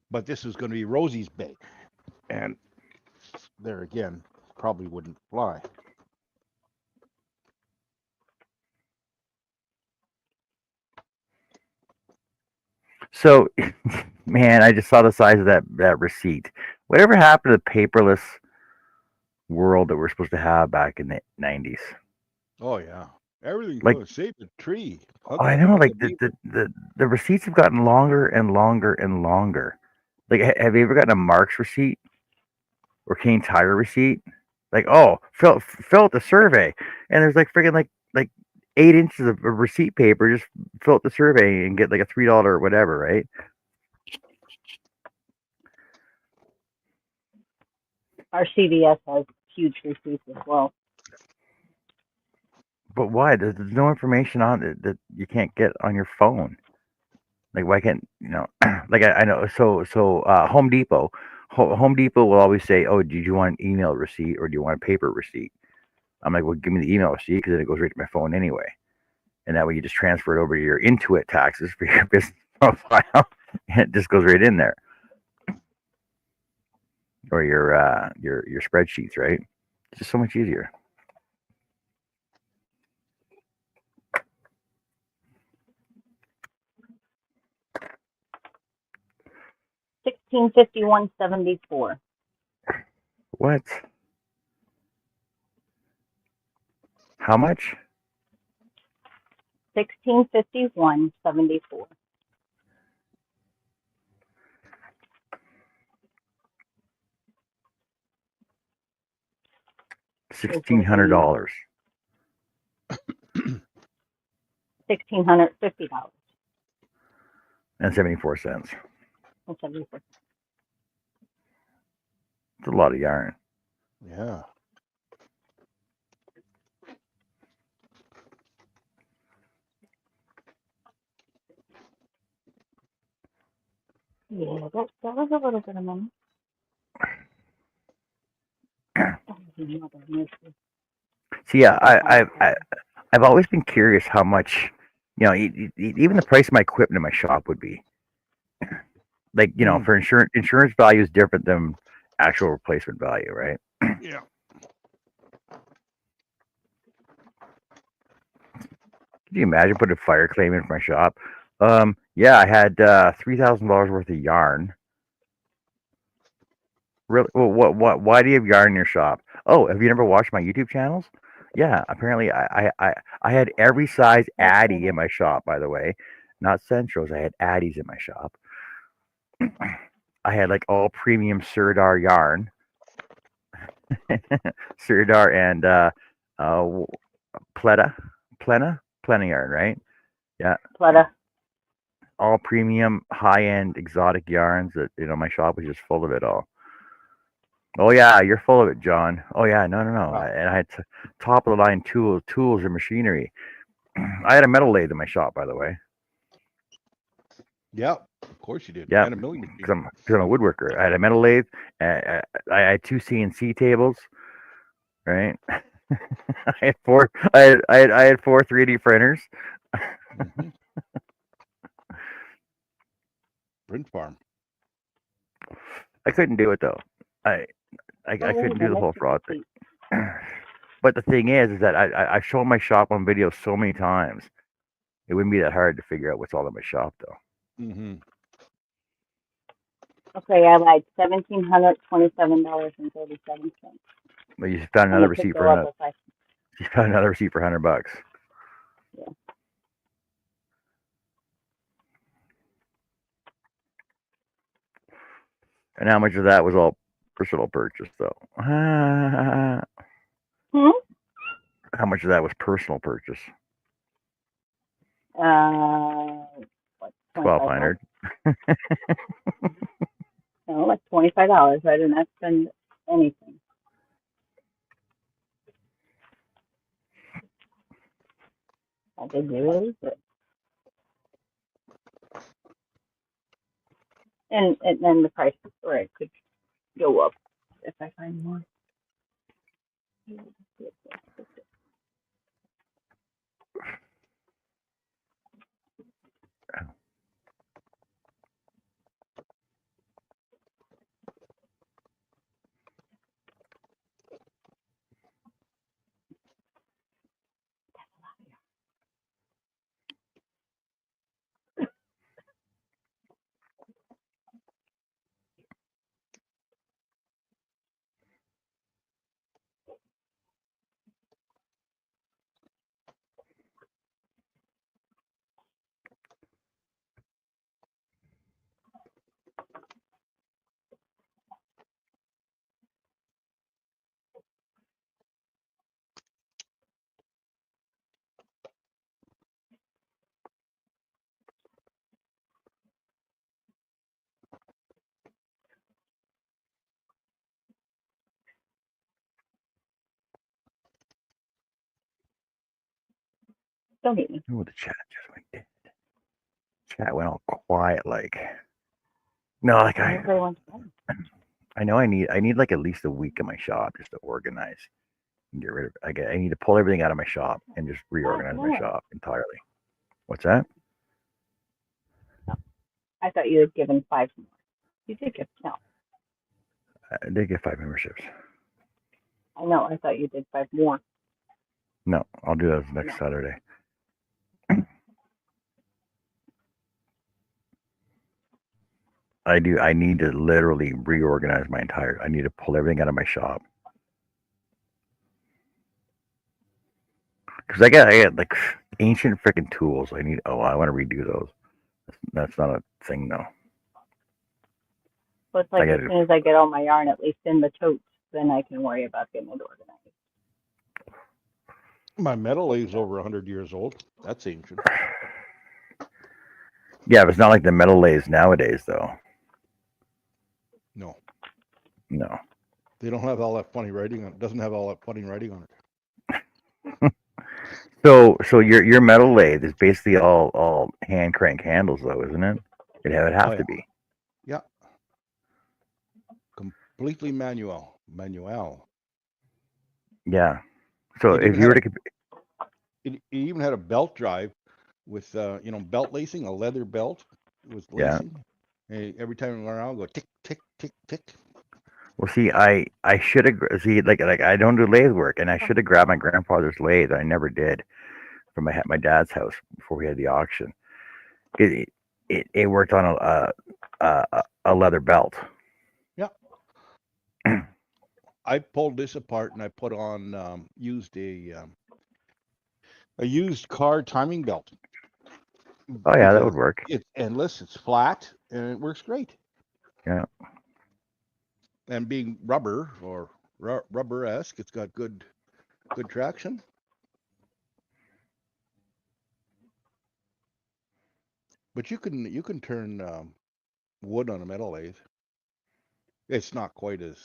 But this is going to be Rosie's Bay, and there again, probably wouldn't fly. So, man, I just saw the size of that receipt. Whatever happened to the paperless world that we're supposed to have back in the 90s? Oh yeah, everything like save the tree. I know, like the receipts have gotten longer and longer and longer. Like, have you ever gotten a Mark's receipt or Canadian Tire receipt? Like, oh, fill out the survey, and there's like freaking like 8 inches of receipt paper. Just fill out the survey and get like a $3 or whatever, right? Our CVS has huge receipts as well. But why? There's no information on it that you can't get on your phone. Like why can't like I know Home Depot. Home Depot will always say, "Oh, did you want an email receipt or do you want a paper receipt?" I'm like, "Well, give me the email receipt because then it goes right to my phone anyway." And that way you just transfer it over to your Intuit taxes for your business profile, and it just goes right in there, or your spreadsheets, right? It's just so much easier. $1651.74. What? How much? $1651.74. $1,600 $1,650 and 74 cents. and 74. It's a lot of yarn. Yeah. Yeah, that was a little bit of money. See, yeah, I've always been curious how much, even the price of my equipment in my shop would be. Like, for insurance value is different than actual replacement value, right? Yeah. Could you imagine putting a fire claim in for my shop? Yeah, I had $3,000 worth of yarn. Really? Well, what? Why do you have yarn in your shop? Oh, have you never watched my YouTube channels? Yeah, apparently I had every size Addy in my shop. By the way, not Centros. I had Addies in my shop. I had like all premium Sirdar yarn, Sirdar and Plena yarn, right? Yeah, Pleta. all premium, high end, exotic yarns. That my shop was just full of it all. Oh yeah, you're full of it, John. Oh yeah, no. Wow. And I had top of the line tools and machinery. I had a metal lathe in my shop, by the way. Yeah. Of course you did. Yeah, And a milling machine. because I'm a woodworker. I had a metal lathe. I had two CNC tables, right? I had four. I had four 3D printers. Mhm. Print farm. I couldn't do it though. I I couldn't do the whole fraud thing. But the thing is that I've shown my shop on video so many times. It wouldn't be that hard to figure out what's all in my shop though. Mm-hmm. Okay, I lied. $1,727.37. But you found And another it could receipt go for up if I. you found another receipt for $100. Yeah. And how much of that was all personal purchase though? How much of that was personal purchase? What? $25. 1,200. No, like $25. I did not spend anything. I did really good. And then the price, or it could go up if I find more. Don't eat me. Oh, the chat just went dead. Chat went all quiet, like. No, like Everybody wants to. I know I need like at least a week in my shop just to organize and get rid of. I need to pull everything out of my shop and just reorganize my more. shop entirely. What's that? I thought you had given 5 more. You did give no. I did get 5 memberships. I know. I thought you did 5 more. No, I'll do those next Saturday. I do. I need to literally reorganize my entire. I need to pull everything out of my shop because I got like ancient freaking tools. I need. Oh, I want to redo those. That's not a thing, though. Well, it's like as soon as I get all my yarn at least in the totes, then I can worry about getting it organized. My metal lathe over 100 years old. That's ancient. Yeah, but it's not like the metal lathes nowadays, though. No. No. They don't have all that funny writing on it. Doesn't have all that funny writing on it. So your metal lathe is basically all hand crank handles, though, isn't it? It would have to be. Yeah. Completely manual. Yeah. So if you were to, it even had a belt drive with belt lacing, a leather belt with lacing. Yeah. Every time we went around, go tick tick tick tick. Well, see, I should have like I don't do lathe work, and I should have grabbed my grandfather's lathe. I never did from my dad's house before we had the auction. It worked on a leather belt. Yeah. I pulled this apart and I put on used a used car timing belt. Oh yeah, that would work. It's endless. It's flat and it works great. Yeah. And being rubber or rubber-esque, it's got good traction. But you can turn wood on a metal lathe. It's not quite as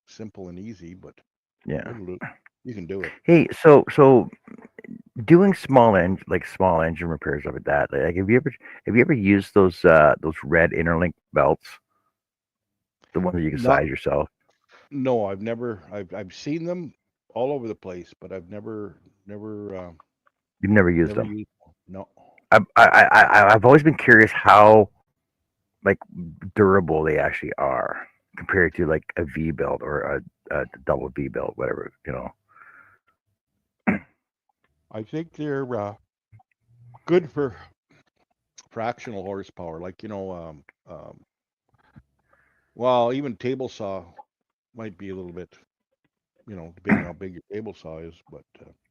simple and easy, but yeah, you can do it. Hey, so doing small engine repairs of that. Like, have you ever used those red interlink belts? The ones that you can size yourself. No, I've never. I've seen them all over the place, but I've never. You've never used them. No. I've always been curious how like durable they actually are compared to like a V belt or a double V belt, whatever, I think they're good for fractional horsepower, like well, even table saw might be a little bit, depending on how big your table saw is. But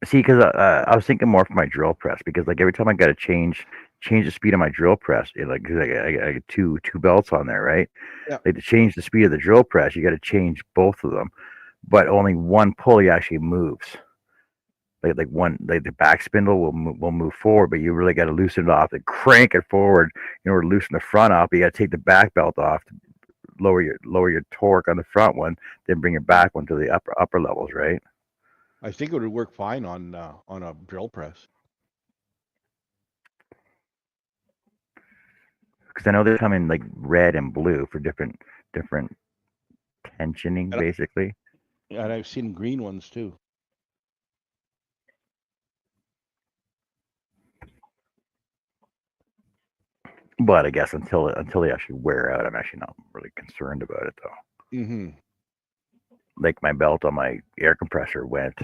see, because I was thinking more for my drill press, because like every time I got to change the speed of my drill press, like cause I got two belts on there, right? Yeah. Like to change the speed of the drill press, you got to change both of them, but only one pulley actually moves. Like the back spindle will move forward, but you really got to loosen it off and crank it forward in order to loosen the front off. You got to take the back belt off to lower your torque on the front one, then bring your back one to the upper levels, right? I think it would work fine on a drill press. Because I know they come in like red and blue for different tensioning, basically. And I've seen green ones too. But I guess until they actually wear out, I'm actually not really concerned about it, though. Mm-hmm. Like my belt on my air compressor went.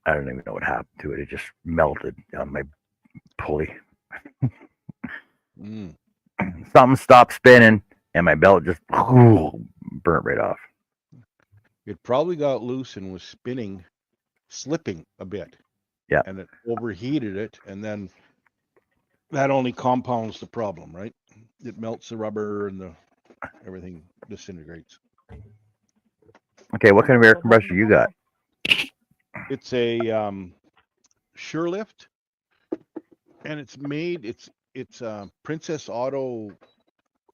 I don't even know what happened to it. It just melted on my pulley. Something stopped spinning, and my belt just burnt right off. It probably got loose and was slipping a bit. Yeah. And it overheated it, and then that only compounds the problem, right? It melts the rubber and everything disintegrates. Okay, what kind of air compressor you got? It's a Surelift, and it's Princess Auto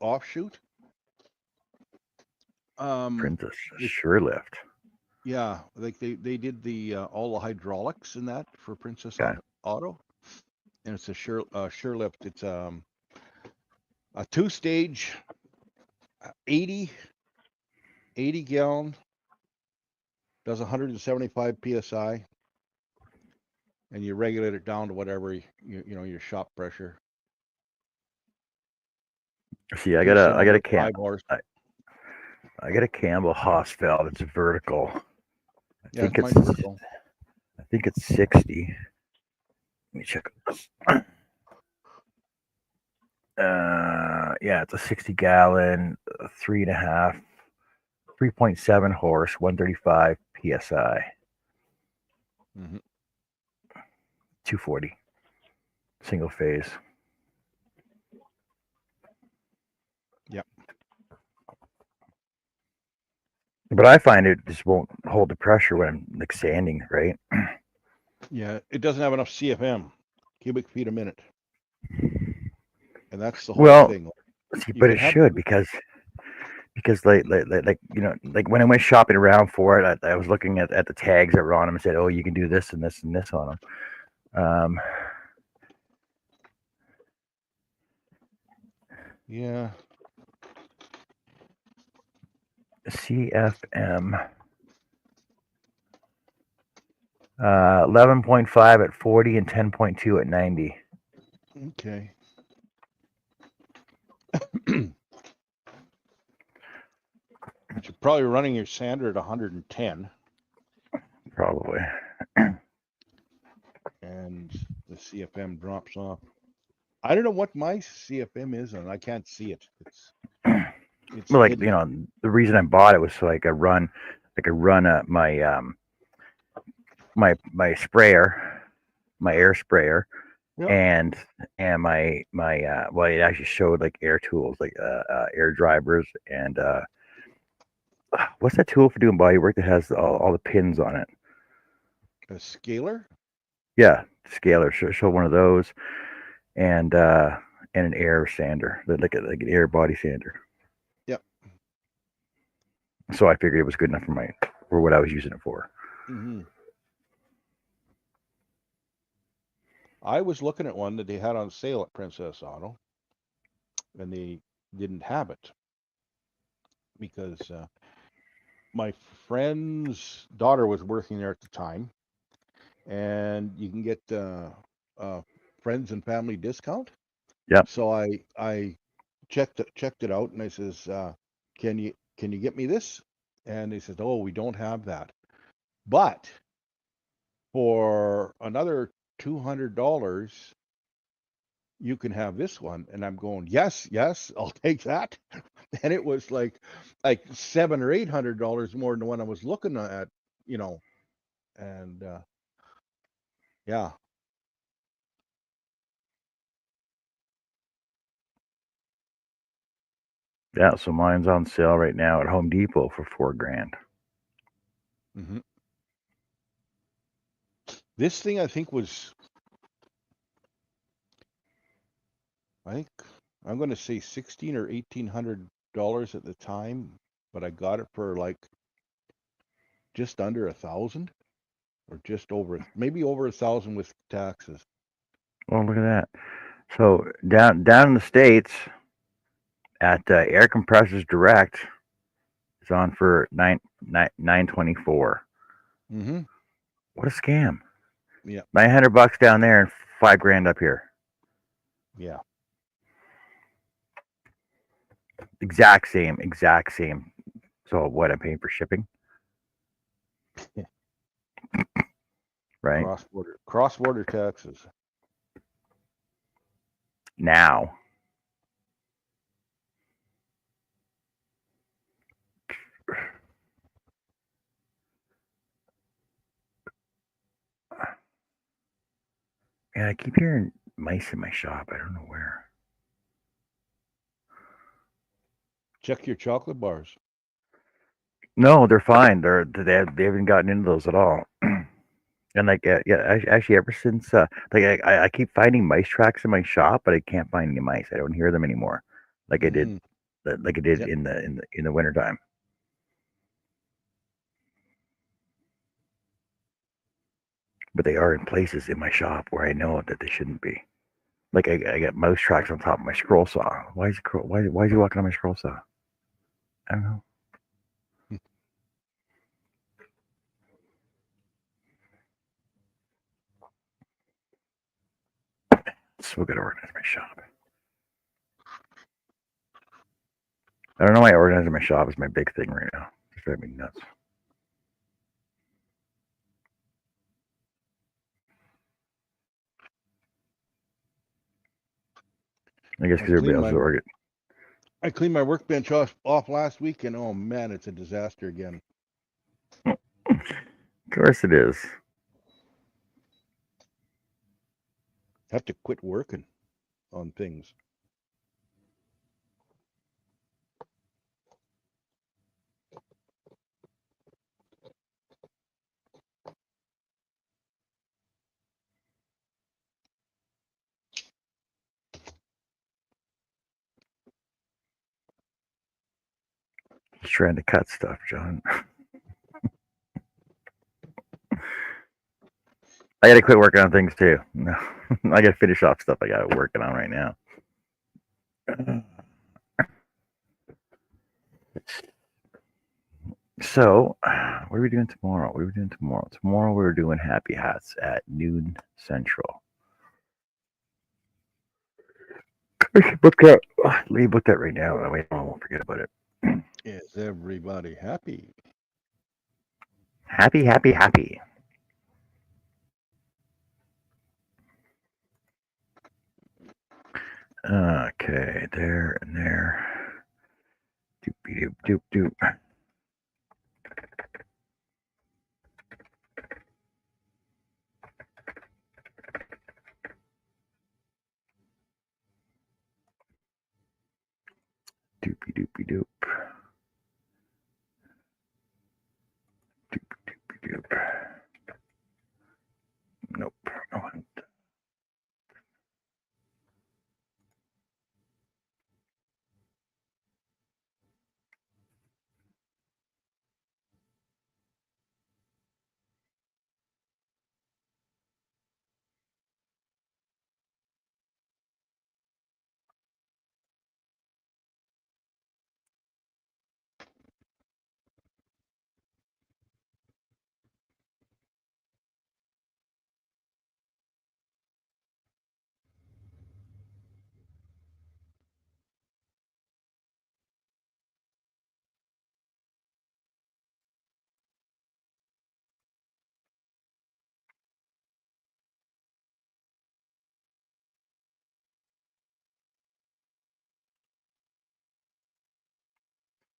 offshoot. Princess Surelift. Yeah, like they did the all the hydraulics in that for Princess Okay. Auto, and it's a sure lift. It's a 2-stage, 80 gallon, does 175 psi, and you regulate it down to whatever your shop pressure. See, I Decent got a under 5 horse. I got a Campbell Haas valve. It's vertical. Yeah, mine's vertical. I think it's 60. Let me check this. Yeah, it's a 60 gallon, 3.7 horse, 135 psi, Hmm 240, single phase. Yep. But I find it just won't hold the pressure when I'm like sanding, right? Yeah, it doesn't have enough CFM, cubic feet a minute, and that's the whole Well, thing. see, You but can it have should because like like when I went shopping around for it, I was looking at the tags that were on them and said, oh, you can do this and this and this on them. Yeah. CFM 11.5 at 40 and 10.2 at 90. Okay. But you're probably running your sander at 110, Probably. and the CFM drops off. I don't know what my CFM is, and I can't see it. It's Well, like hidden. the reason I bought it was so I could run my sprayer, my air sprayer, Yep. and my well, it actually showed like air tools, like air drivers, and what's that tool for doing body work that has all the pins on it? A scalar? Yeah, scaler. Show one of those, and an air sander, like an air body sander. Yep. So I figured it was good enough for what I was using it for. Hmm I was looking at one that they had on sale at Princess Auto, and they didn't have it because my friend's daughter was working there at the time, and you can get friends and family discount. Yep. So I checked it out, and I says, can you get me this? And they said, oh, we don't have that, but for another $200 you can have this one. And I'm going, yes, I'll take that. And it was like $700 or $800 more than the one I was looking at, you know. And yeah. Yeah, so mine's on sale right now at Home Depot for $4,000. hmm This thing I think I'm going to say 16 or $1,800 at the time, but I got it for like just under 1,000, or just over, maybe over 1,000 with taxes. Oh, look at that. So down in the States at Air Compressors Direct, it's on for 924. Mm-hmm. What a scam! Yeah. $900 down there and $5,000 up here. Yeah. Exact same. So what I'm paying for shipping, right? Cross border taxes. Now. And I keep hearing mice in my shop. I don't know where. Check your chocolate bars. No, they're fine. They haven't gotten into those at all. And like actually ever since like I keep finding mice tracks in my shop, but I can't find any mice. I don't hear them anymore, like I did Mm. like I did Yep. in the wintertime. but they are in places in my shop where I know that they shouldn't be. Like I got mouse tracks on top of my scroll saw. Why is he walking on my scroll saw? I don't know. So good to organize my shop. I don't know why organizing my shop is my big thing right now. It's driving me nuts. I guess because everybody else is organized. I cleaned my workbench off last week, and oh man, it's a disaster again. Of course it is. Have to quit working on things. He's trying to cut stuff, John. I got to quit working on things too. No, I got to finish off stuff I got working on right now. So, what are we doing tomorrow? Tomorrow we're doing Happy Hats at noon Central. I should book that. Let me book that right now. That way I won't forget about it. Is everybody happy? Happy, happy, happy. Okay, there and there. Doop doop doop doop. Doopy doopy doop. Doopy doopy doop. Nope. No.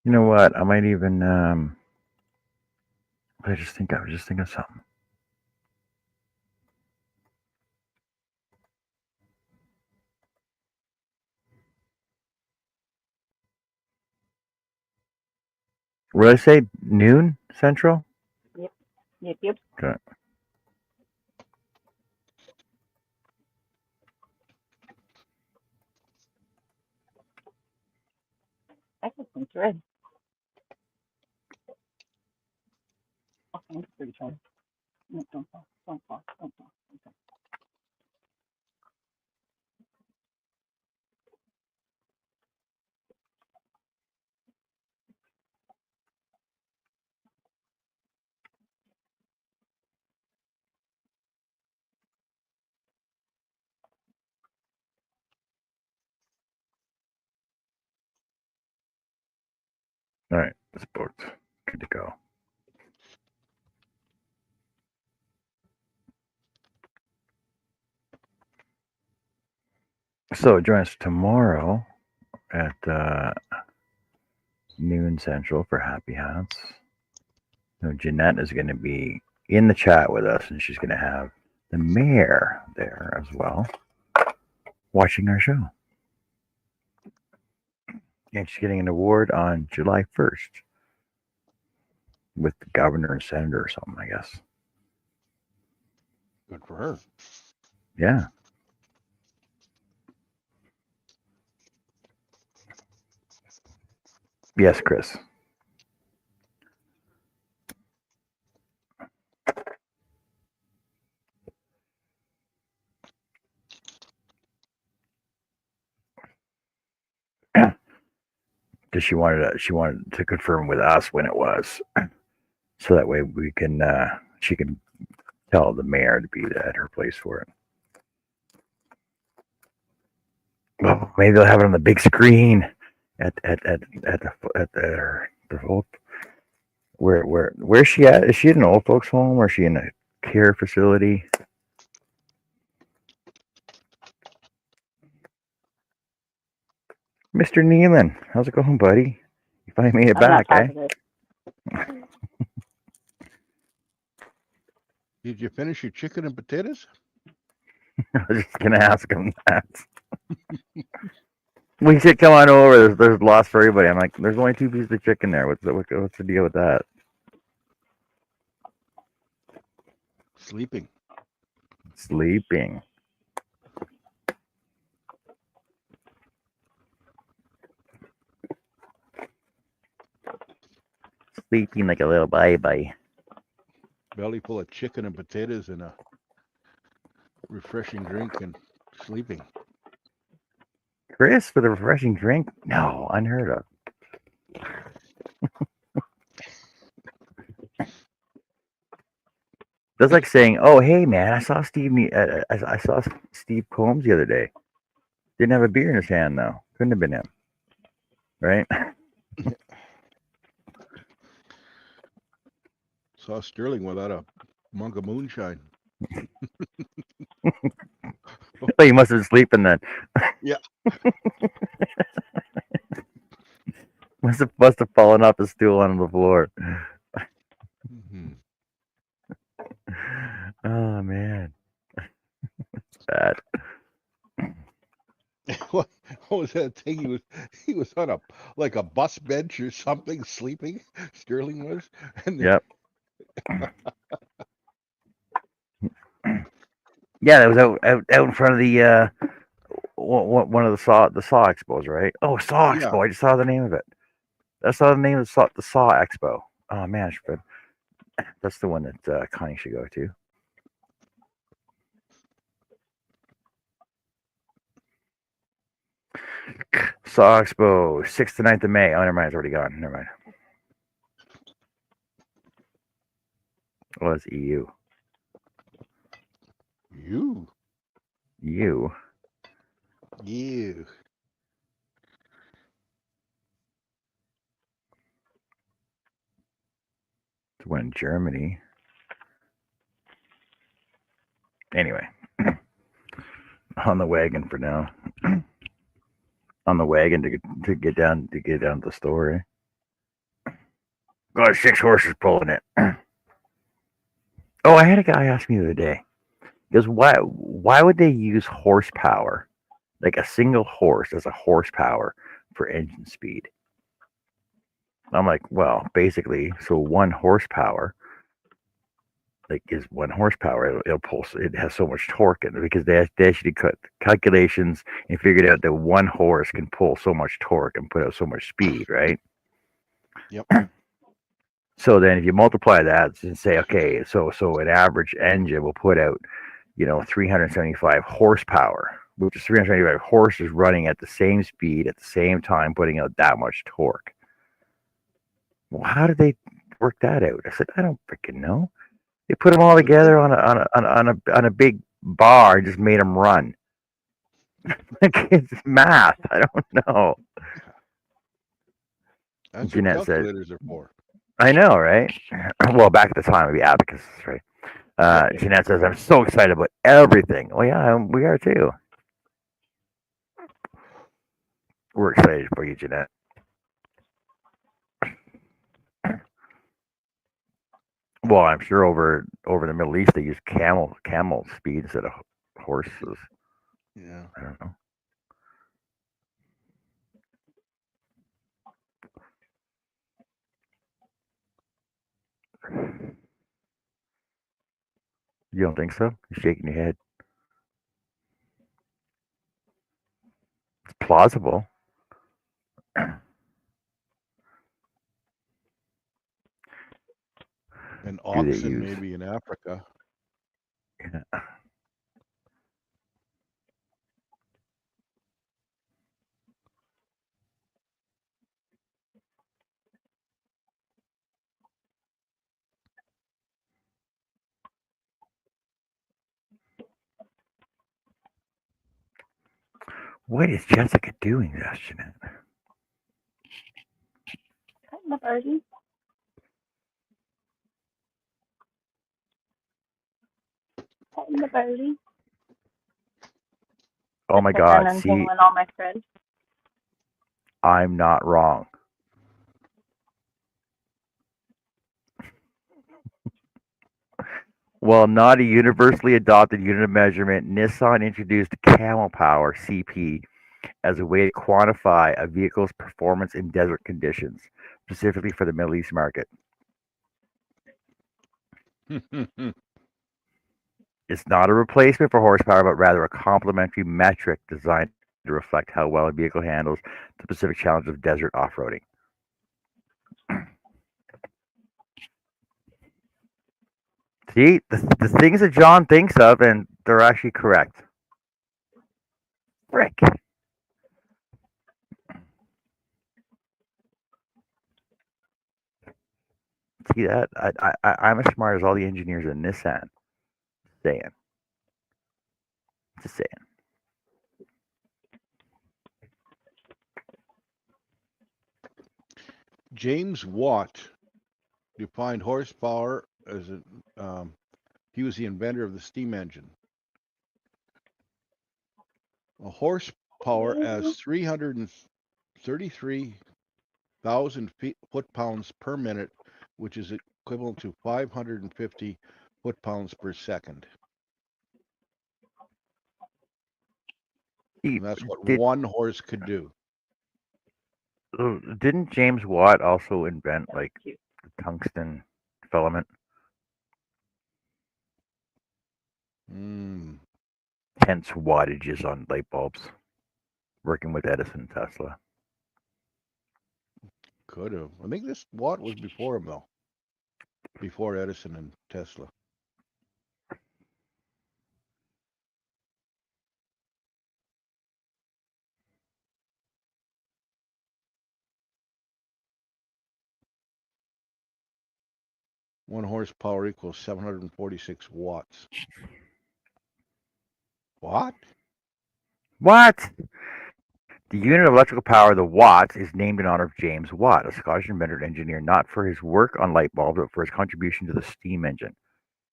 You know what? I might even. I was just thinking of something. What did I say? Noon Central? Yep. Okay. I got some thread. Okay, it's pretty fun. No, don't fall. Don't fall. Don't fall. Don't fall. All right. It's booked. Good to go. So join us tomorrow at noon Central for Happy Hats. Jeanette is going to be in the chat with us, and she's going to have the mayor there as well, watching our show. And she's getting an award on July 1st with the governor and senator or something, I guess. Good for her. Yeah. Yes, Chris. because she wanted to confirm with us when it was, so that way we can she can tell the mayor to be at her place for it. Well, maybe they'll have it on the big screen the old, where's she at? Is she in an old folks home or is she in a care facility? Mr. Nealon, how's it going, buddy? You finally made it I'm back, not eh? positive. Did you finish your chicken and potatoes? I was just gonna ask him that. We should come on over. There's lots for everybody. I'm like, there's only 2 pieces of chicken there. What's the deal with that? Sleeping. Sleeping. Sleeping like a little baby. Belly full of chicken and potatoes and a refreshing drink and sleeping. Chris with a refreshing drink? No, unheard of. That's like saying, "Oh, hey, man, I saw I saw Steve Combs the other day. Didn't have a beer in his hand, though. Couldn't have been him, right?" Saw Sterling without a mug of moonshine. Oh, you must have been sleeping then. Yeah. must have fallen off his stool onto the floor. Mm-hmm. Oh man, it's bad. What was that thing? He was on a bus bench or something, sleeping. Sterling was, and then, Yep. Yeah, that was out in front of the one of the Saw Expos, right? Oh, Saw Yeah. Expo. I just saw the name of it. I saw the name of the Saw Expo. Oh man, that's the one that Connie should go to. Saw Expo, 6th to 9th of May. Oh, never mind, it's already gone. Never mind. Oh, it's EU. You. EU. You. It's one in Germany. Anyway, on the wagon for now. On the wagon to get down to the store. Got 6 horses pulling it. Oh, I had a guy ask me the other day. He goes, why would they use horsepower, like a single horse as a horsepower for engine speed? I'm like, well, basically, so 1 horsepower, like is 1 horsepower. It'll pull. It has so much torque in it because they actually cut calculations and figured out that 1 horse can pull so much torque and put out so much speed, right? Yep. So then, if you multiply that and say, okay, so an average engine will put out, 375 horsepower, which is 375 horses running at the same speed at the same time, putting out that much torque. Well, how did they work that out? I said, I don't freaking know. They put them all together on a big bar and just made them run. It's math. I don't know. That's Jeanette what said, calculators are for. I know, right? Well, back at the time, it'd be abacus, right? Jeanette says, I'm so excited about everything. Well, yeah, we are too. We're excited for you, Jeanette. Well, I'm sure over the Middle East they use camel speed instead of horses. Yeah. I don't know. You don't think so? You're shaking your head. It's plausible. And Do they oxen use? maybe in Africa. Yeah. What is Jessica doing, this, Jeanette? Cutting the birdie. Cutting the birdie. Oh my Just got done God! See, untangling all my threads. I'm not wrong. While not a universally adopted unit of measurement, Nissan introduced Camel Power (CP) as a way to quantify a vehicle's performance in desert conditions, specifically for the Middle East market. It's not a replacement for horsepower, but rather a complementary metric designed to reflect how well a vehicle handles the specific challenges of desert off-roading. See, the things that John thinks of, and they're actually correct. Frick. See that? I'm as smart as all the engineers in Nissan. Saying. Just saying. James Watt defined horsepower as he was the inventor of the steam engine. A horsepower as 333,000 foot-pounds per minute, which is equivalent to 550 foot-pounds per second. And that's what one horse could do. Didn't James Watt also invent like the tungsten filament? Hence wattages on light bulbs. Working with Edison and Tesla. Could have. I think this Watt was before him though. Before Edison and Tesla. One horsepower equals 746 watts. What? What? The unit of electrical power, the watts, is named in honor of James Watt, a Scottish inventor and engineer, not for his work on light bulbs, but for his contribution to the steam engine.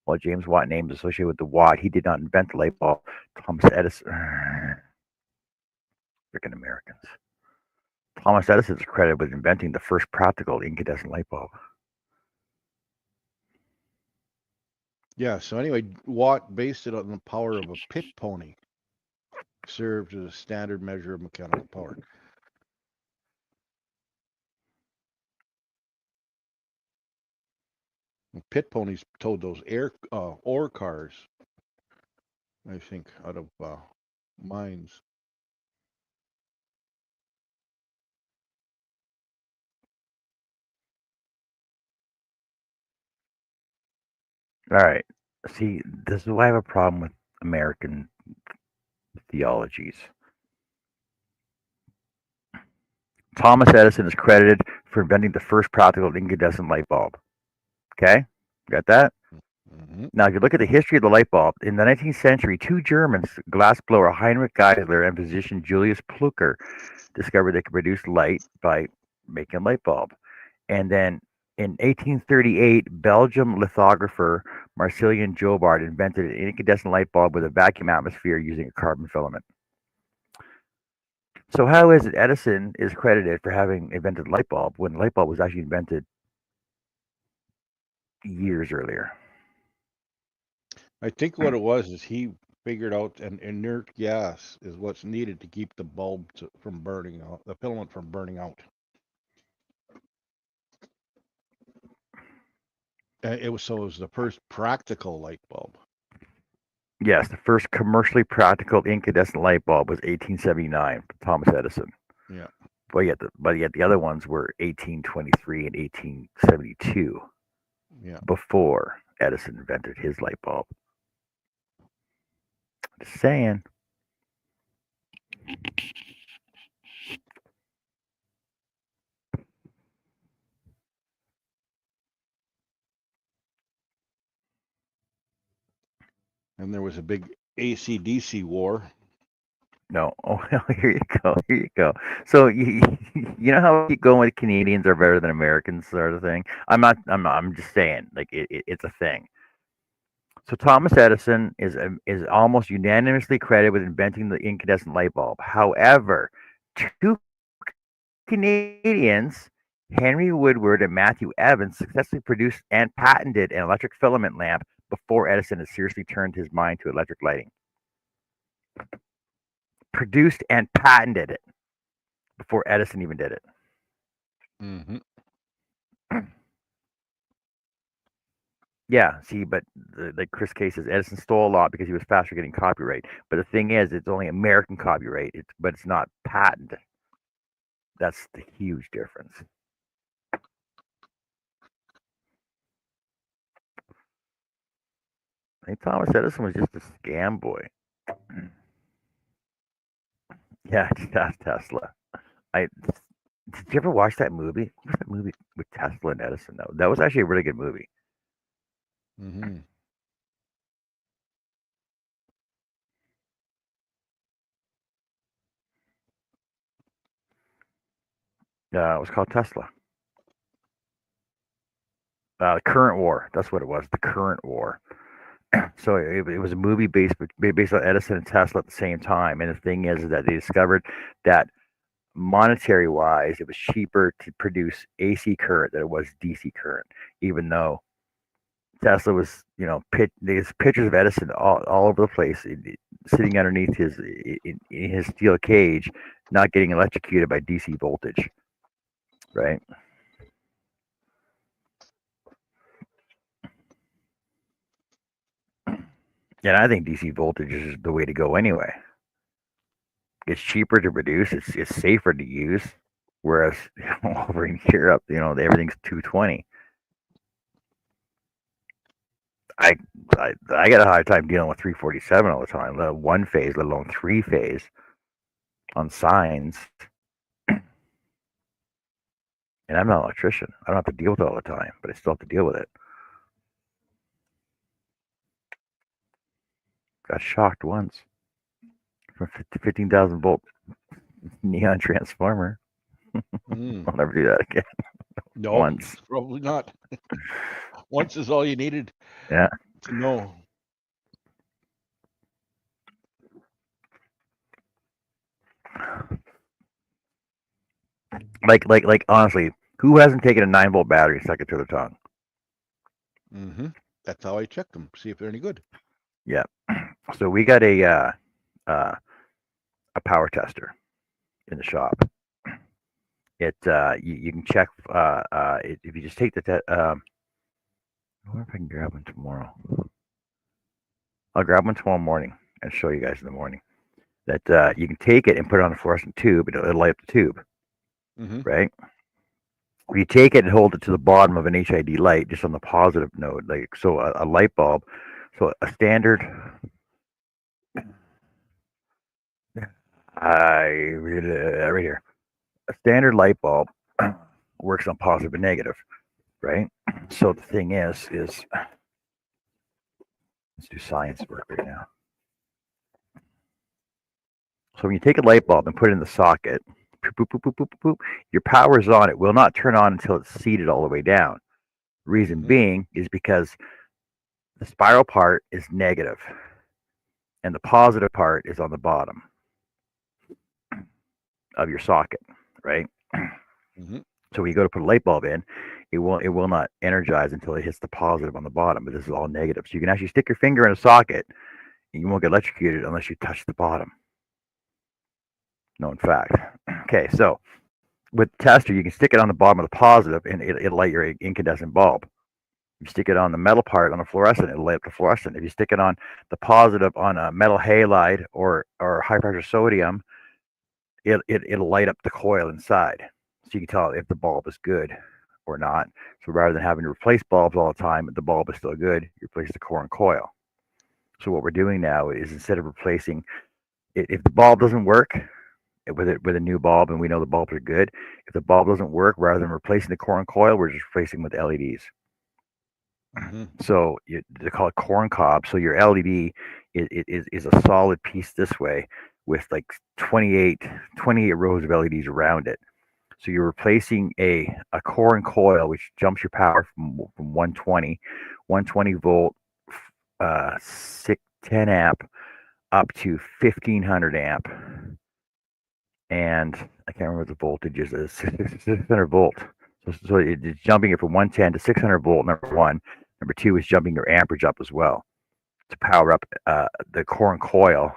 While James Watt name is associated with the watt, he did not invent the light bulb. Thomas Edison. Freaking Americans. Thomas Edison is credited with inventing the first practical incandescent light bulb. Yeah, so anyway, Watt based it on the power of a pit pony. Served as a standard measure of mechanical power. Pit ponies towed those ore cars, I think, out of mines. All right. See, this is why I have a problem with American theologies. Thomas Edison is credited for inventing the first practical incandescent light bulb. Okay? Got that? Mm-hmm. Now, if you look at the history of the light bulb, in the 19th century, two Germans, glassblower Heinrich Geissler and physician Julius Plücker, discovered they could produce light by making a light bulb. And then in 1838, Belgium lithographer Marcellin Jobard invented an incandescent light bulb with a vacuum atmosphere using a carbon filament. So how is it Edison is credited for having invented the light bulb when the light bulb was actually invented years earlier? I think what it was is he figured out an inert gas is what's needed to keep the bulb from burning out, the filament from burning out. It was the first practical light bulb. Yes, the first commercially practical incandescent light bulb was 1879, Thomas Edison. Yeah. But yet the other ones were 1823 and 1872. Yeah. Before Edison invented his light bulb. Just saying. And there was a big AC/DC war No. Oh, here you go. Here you go. So you know how we keep going with Canadians are better than Americans sort of thing. I'm just saying, like it's a thing. So Thomas Edison is almost unanimously credited with inventing the incandescent light bulb. However, two Canadians, Henry Woodward and Matthew Evans, successfully produced and patented an electric filament lamp before Edison had seriously turned his mind to electric lighting. Produced and patented it before Edison even did it. Mm-hmm. Yeah, see, but like Chris Case says, Edison stole a lot because he was faster getting copyright. But the thing is, it's only American copyright, but it's not patent. That's the huge difference. I think Thomas Edison was just a scam boy. Yeah, just ask Tesla. Did you ever watch that movie? What's that movie with Tesla and Edison? Though that was actually a really good movie. Mm-hmm. It was called Tesla. The Current War. That's what it was. The Current War. So it was a movie based on Edison and Tesla at the same time. And the thing is that they discovered that monetary wise, it was cheaper to produce AC current than it was DC current, even though Tesla was, there's pictures of Edison all over the place, sitting underneath in his steel cage, not getting electrocuted by DC voltage, right? And I think DC voltage is the way to go anyway. It's cheaper to produce. It's safer to use. Whereas over in Europe, everything's 220. I get a hard time dealing with 347 all the time, let alone one phase, let alone three phase on signs. And I'm not an electrician. I don't have to deal with it all the time, but I still have to deal with it. Got shocked once from 15,000 volt neon transformer. I'll never do that again. No, Once. probably not. Once is all you needed. Yeah. To know. Like honestly, who hasn't taken a 9-volt battery and stuck it to their tongue? Mm-hmm. That's how I check them, see if they're any good. Yeah. So we got a power tester in the shop. It you can check if you just take the I wonder if I can grab one tomorrow. I'll grab one tomorrow morning and show you guys in the morning. That you can take it and put it on a fluorescent tube, and it'll light up the tube. Mm-hmm. Right? You take it and hold it to the bottom of an HID light, just on the positive node, like so. A light bulb, so a standard. Right here, a standard light bulb works on positive and negative, right? So the thing is let's do science work right now. So when you take a light bulb and put it in the socket, boop, boop, boop, boop, boop, boop, your power is on. It will not turn on until it's seated all the way down. Reason being is because the spiral part is negative and the positive part is on the bottom of your socket, right? Mm-hmm. So when you go to put a light bulb in, it will not energize until it hits the positive on the bottom, but this is all negative. So you can actually stick your finger in a socket and you won't get electrocuted unless you touch the bottom. No, in fact. Okay, so with the tester, you can stick it on the bottom of the positive and it'll light your incandescent bulb. You stick it on the metal part on a fluorescent, it'll light up the fluorescent. If you stick it on the positive on a metal halide or high pressure sodium, it'll light up the coil inside. So you can tell if the bulb is good or not. So rather than having to replace bulbs all the time, the bulb is still good, you replace the core and coil. So what we're doing now is instead of replacing, if the bulb doesn't work with a new bulb, and we know the bulbs are good, if the bulb doesn't work, rather than replacing the core and coil, we're just replacing with LEDs. Mm-hmm. So they call it corn cob. So your LED is a solid piece this way. with like 28 rows of LEDs around it. So you're replacing a core and coil, which jumps your power from 120 volt, 10 amp up to 1500 amp. And I can't remember what the voltage is. It's 600 volt. So it's jumping it from 110 to 600 volt, number one. Number two is jumping your amperage up as well to power up the core and coil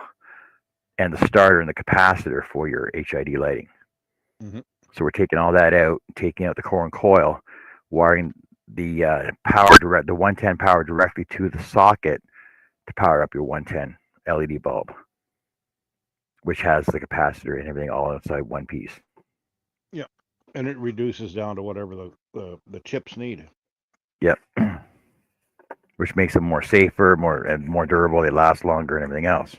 and the starter and the capacitor for your HID lighting. Mm-hmm. So we're taking all that out, taking out the core and coil, wiring the the 110 power directly to the socket to power up your 110 LED bulb, which has the capacitor and everything all inside one piece. Yeah, and it reduces down to whatever the chips need. Yep. Which makes them more safer, more durable. They last longer and everything else.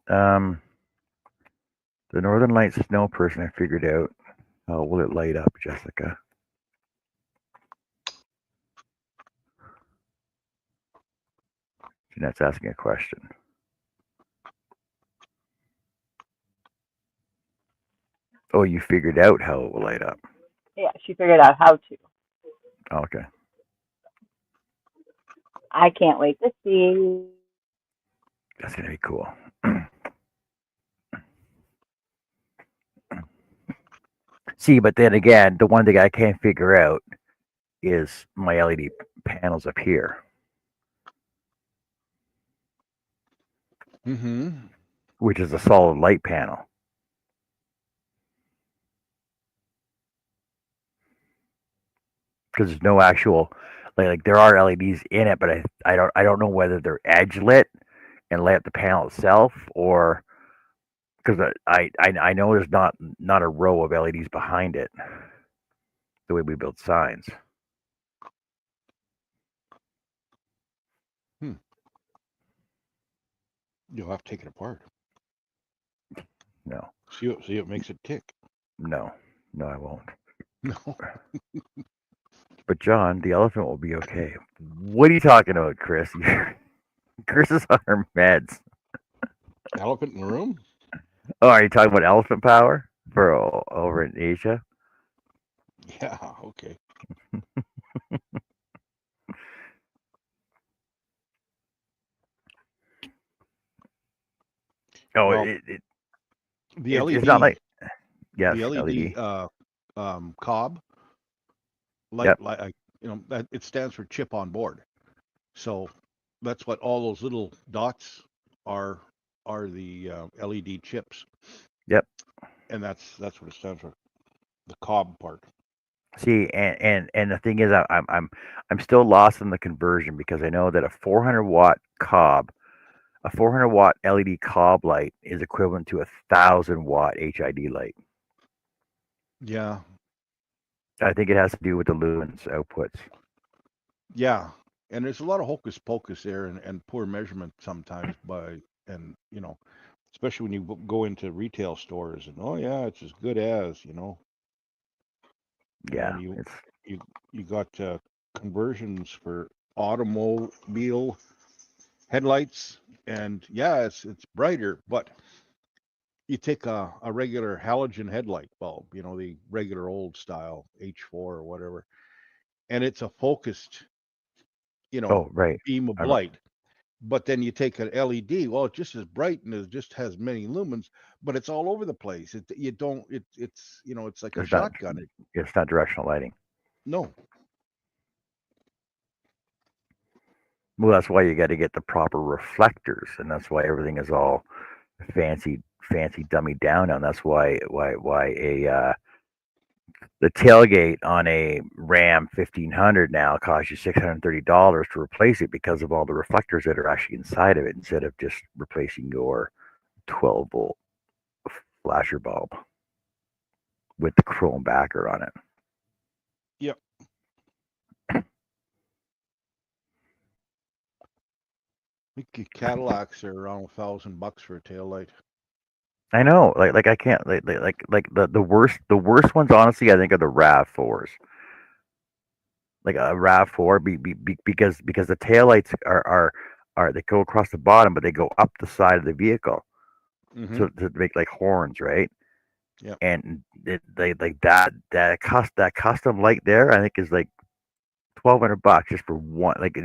The Northern Lights snow person I figured out. How will it light up, Jessica? Jeanette's asking a question. Oh, you figured out how it will light up. Yeah, she figured out how to. Okay. I can't wait to see. That's going to be cool. See, but then again, the one thing I can't figure out is my LED panels up here. Mm-hmm. Which is a solid light panel. Because there's no actual, like there are LEDs in it, but I don't know whether they're edge lit and light up the panel itself, or because I know there's not a row of LEDs behind it the way we build signs. You'll have to take it apart. No. See what makes it tick. No, I won't. No. But John, the elephant will be okay. What are you talking about, Chris? Chris is on her meds. Elephant in the room? Oh, are you talking about elephant power for over in Asia? Yeah, okay. Oh, well, the LED. It's not like yes, the LED cob. Like that it stands for chip on board. So that's what all those little dots are the LED chips. Yep. And that's what it stands for. The cob part. See, and the thing is, I'm still lost in the conversion because I know that a 400 watt LED cob light is equivalent to 1,000 watt HID light. Yeah. I think it has to do with the lumens outputs. Yeah, and there's a lot of hocus pocus there and poor measurement sometimes and especially when you go into retail stores and oh yeah, it's as good as Yeah, and you got conversions for automobile headlights, and yeah, it's brighter, but you take a regular halogen headlight bulb, the regular old style H4 or whatever, and it's a focused, right. beam of light. But then you take an LED, well, it's just as bright and it just has many lumens, but it's all over the place. It's like a shotgun. It's not directional lighting. No. Well, that's why you got to get the proper reflectors, and that's why everything is all fancy dummy down. And that's why the tailgate on a Ram 1500 now costs you $630 to replace it because of all the reflectors that are actually inside of it, instead of just replacing your 12 volt flasher bulb with the chrome backer on it. Yep. I think your Cadillacs are around $1,000 for a tail light. I know, like I can't like the worst ones, honestly, I think are the RAV4s. like a RAV4, because the taillights are they go across the bottom, but they go up the side of the vehicle, Mm-hmm. so to make like horns, right? Yep. And they like that custom light there, I think is like $1,200 just for one. Like,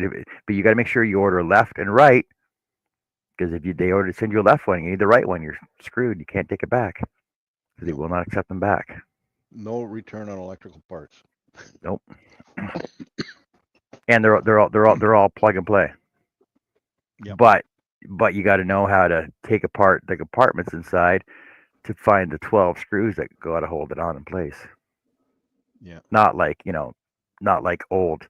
but you got to make sure you order left and right, because if they order send you a left one, you need the right one, you're screwed. You can't take it back because they will not accept them back. No return on electrical parts. Nope. And they're all plug and play. Yep. But you got to know how to take apart the compartments inside to find the 12 screws that go to hold it on in place. Yeah. Not like old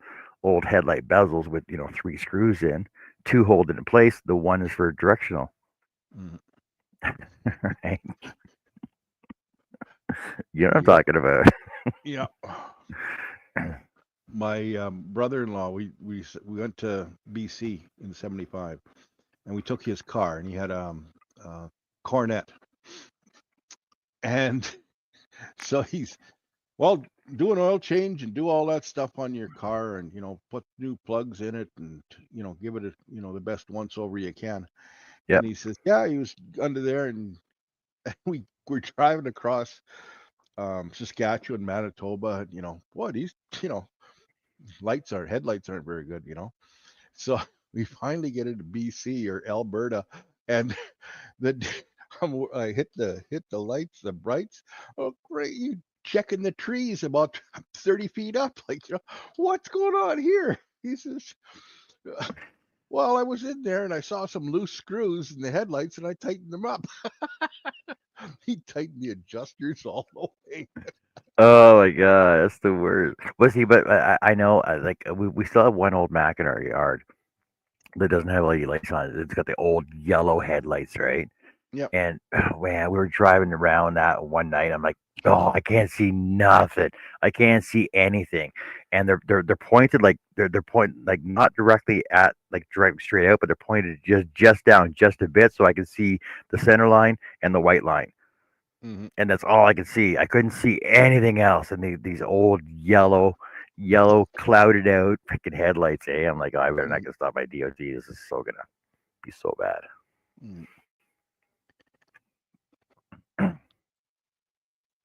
headlight bezels with 3 screws in, 2 hold it in place. The one is for directional. Mm. Right? You know what I'm Yeah. talking about. Yeah. My brother-in-law, we went to BC in '75, and we took his car, and he had a Cornet, and so he's do an oil change and do all that stuff on your car, and put new plugs in it, and give it the best once over you can. Yep. And he says, yeah, he was under there, and we were driving across Saskatchewan, Manitoba. Boy, these headlights aren't very good. So we finally get into BC or Alberta, and I hit the lights, the brights. Oh, great! You checking the trees about 30 feet up, like what's going on here? He says, well, I was in there and I saw some loose screws in the headlights and I tightened them up. He tightened the adjusters all the way. Oh my god, that's the worst. Well, see, but I know, like we still have one old Mac in our yard that doesn't have LED lights on it. It's got the old yellow headlights, right? Yep. And oh, man, we were driving around that one night. I'm like, oh, I can't see nothing. I can't see anything. And they're pointed like they're pointing like not directly at like direct straight out, but they're pointed just down just a bit, so I can see the center line and the white line. Mm-hmm. And that's all I could see. I couldn't see anything else. And these old yellow clouded out freaking headlights. I'm like, oh, I better not get stopped by DOT. This is so gonna be so bad. Mm-hmm.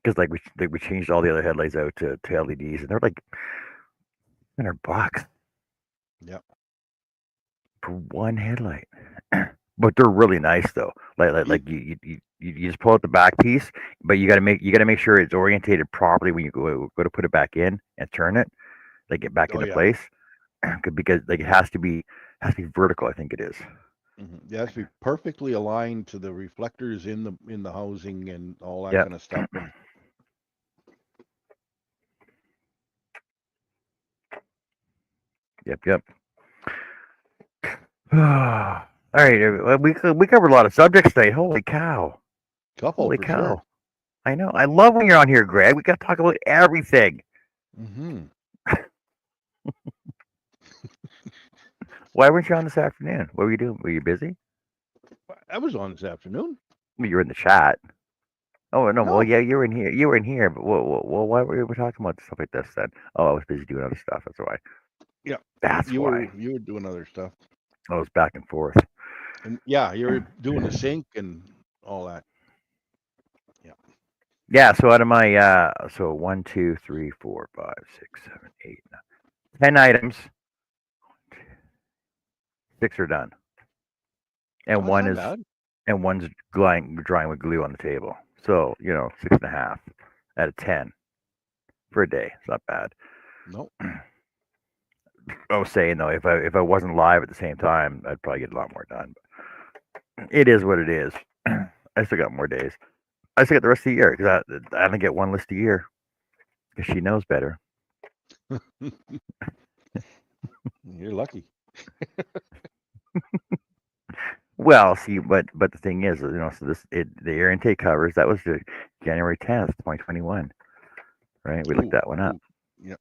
Because we changed all the other headlights out to LEDs, and they're like $100 Yep. for one headlight. But they're really nice though. Like you just pull out the back piece, but you gotta make sure it's orientated properly when you go to put it back in and turn it, like get back into place, because like it has to be vertical. I think it is. Mm-hmm. It has to be perfectly aligned to the reflectors in the housing and all that kind of stuff. Yep. All right, we covered a lot of subjects today. Holy cow! Holy cow! Sure. I know. I love when you're on here, Greg. We got to talk about everything. Mm-hmm. Why weren't you on this afternoon? What were you doing? Were you busy? I was on this afternoon. Well, you were in the chat. Oh no! Well, yeah, you were in here. You were in here. But well, why were we talking about stuff like this then? Oh, I was busy doing other stuff. That's why. Yeah, that's why. You were doing other stuff. I was back and forth. And yeah, you were doing the sync and all that. Yeah. Yeah. So out of my 1, 2, 3, 4, 5, 6, 7, 8, 9, 10 items. 6 are done, and one's drying with glue on the table. So 6.5 out of 10 for a day. It's not bad. Nope. I was saying though, if I wasn't live at the same time, I'd probably get a lot more done. But it is what it is. I still got more days. I still got the rest of the year because I only get one list a year because she knows better. You're lucky. Well, see, but the thing is, so the air intake covers, that was the January 10th, 2021, right? We looked that one up. Yep.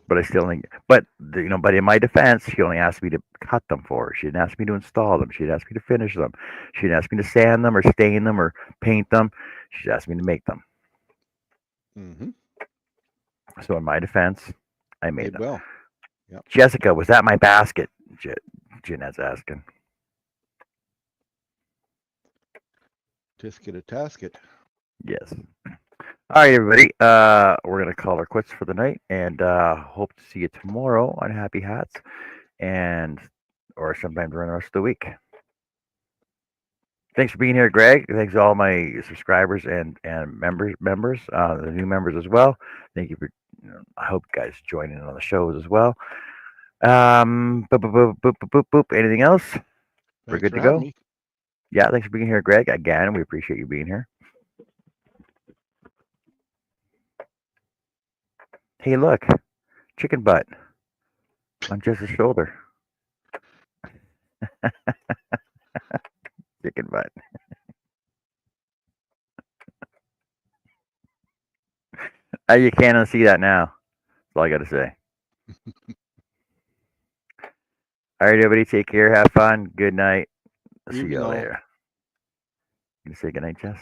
But I still think, but in my defense, she only asked me to cut them for her. She didn't ask me to install them. She didn't ask me to finish them. She didn't ask me to sand them or stain them or paint them. She asked me to make them. Mm-hmm. So in my defense, I They made them. will. Yep. Jessica, was that my basket? Jeanette's asking. Tisket a tasket. Yes. All right, everybody. We're gonna call our quits for the night, and hope to see you tomorrow on Happy Hats, and or sometime during the rest of the week. Thanks for being here, Greg. Thanks to all my subscribers and members, the new members as well. Thank you for. I hope you guys join in on the shows as well. Boop, boop, boop, boop, boop, boop, boop. Anything else? We're Thanks good for to having go. me. Yeah, thanks for being here, Greg. Again, we appreciate you being here. Hey, look, chicken butt on Jess's shoulder. Chicken butt. You can't unsee that now. That's all I got to say. All right, everybody, take care. Have fun. Good night. See Evening you all. later. You say good night, Jess?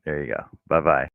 There you go. Bye bye.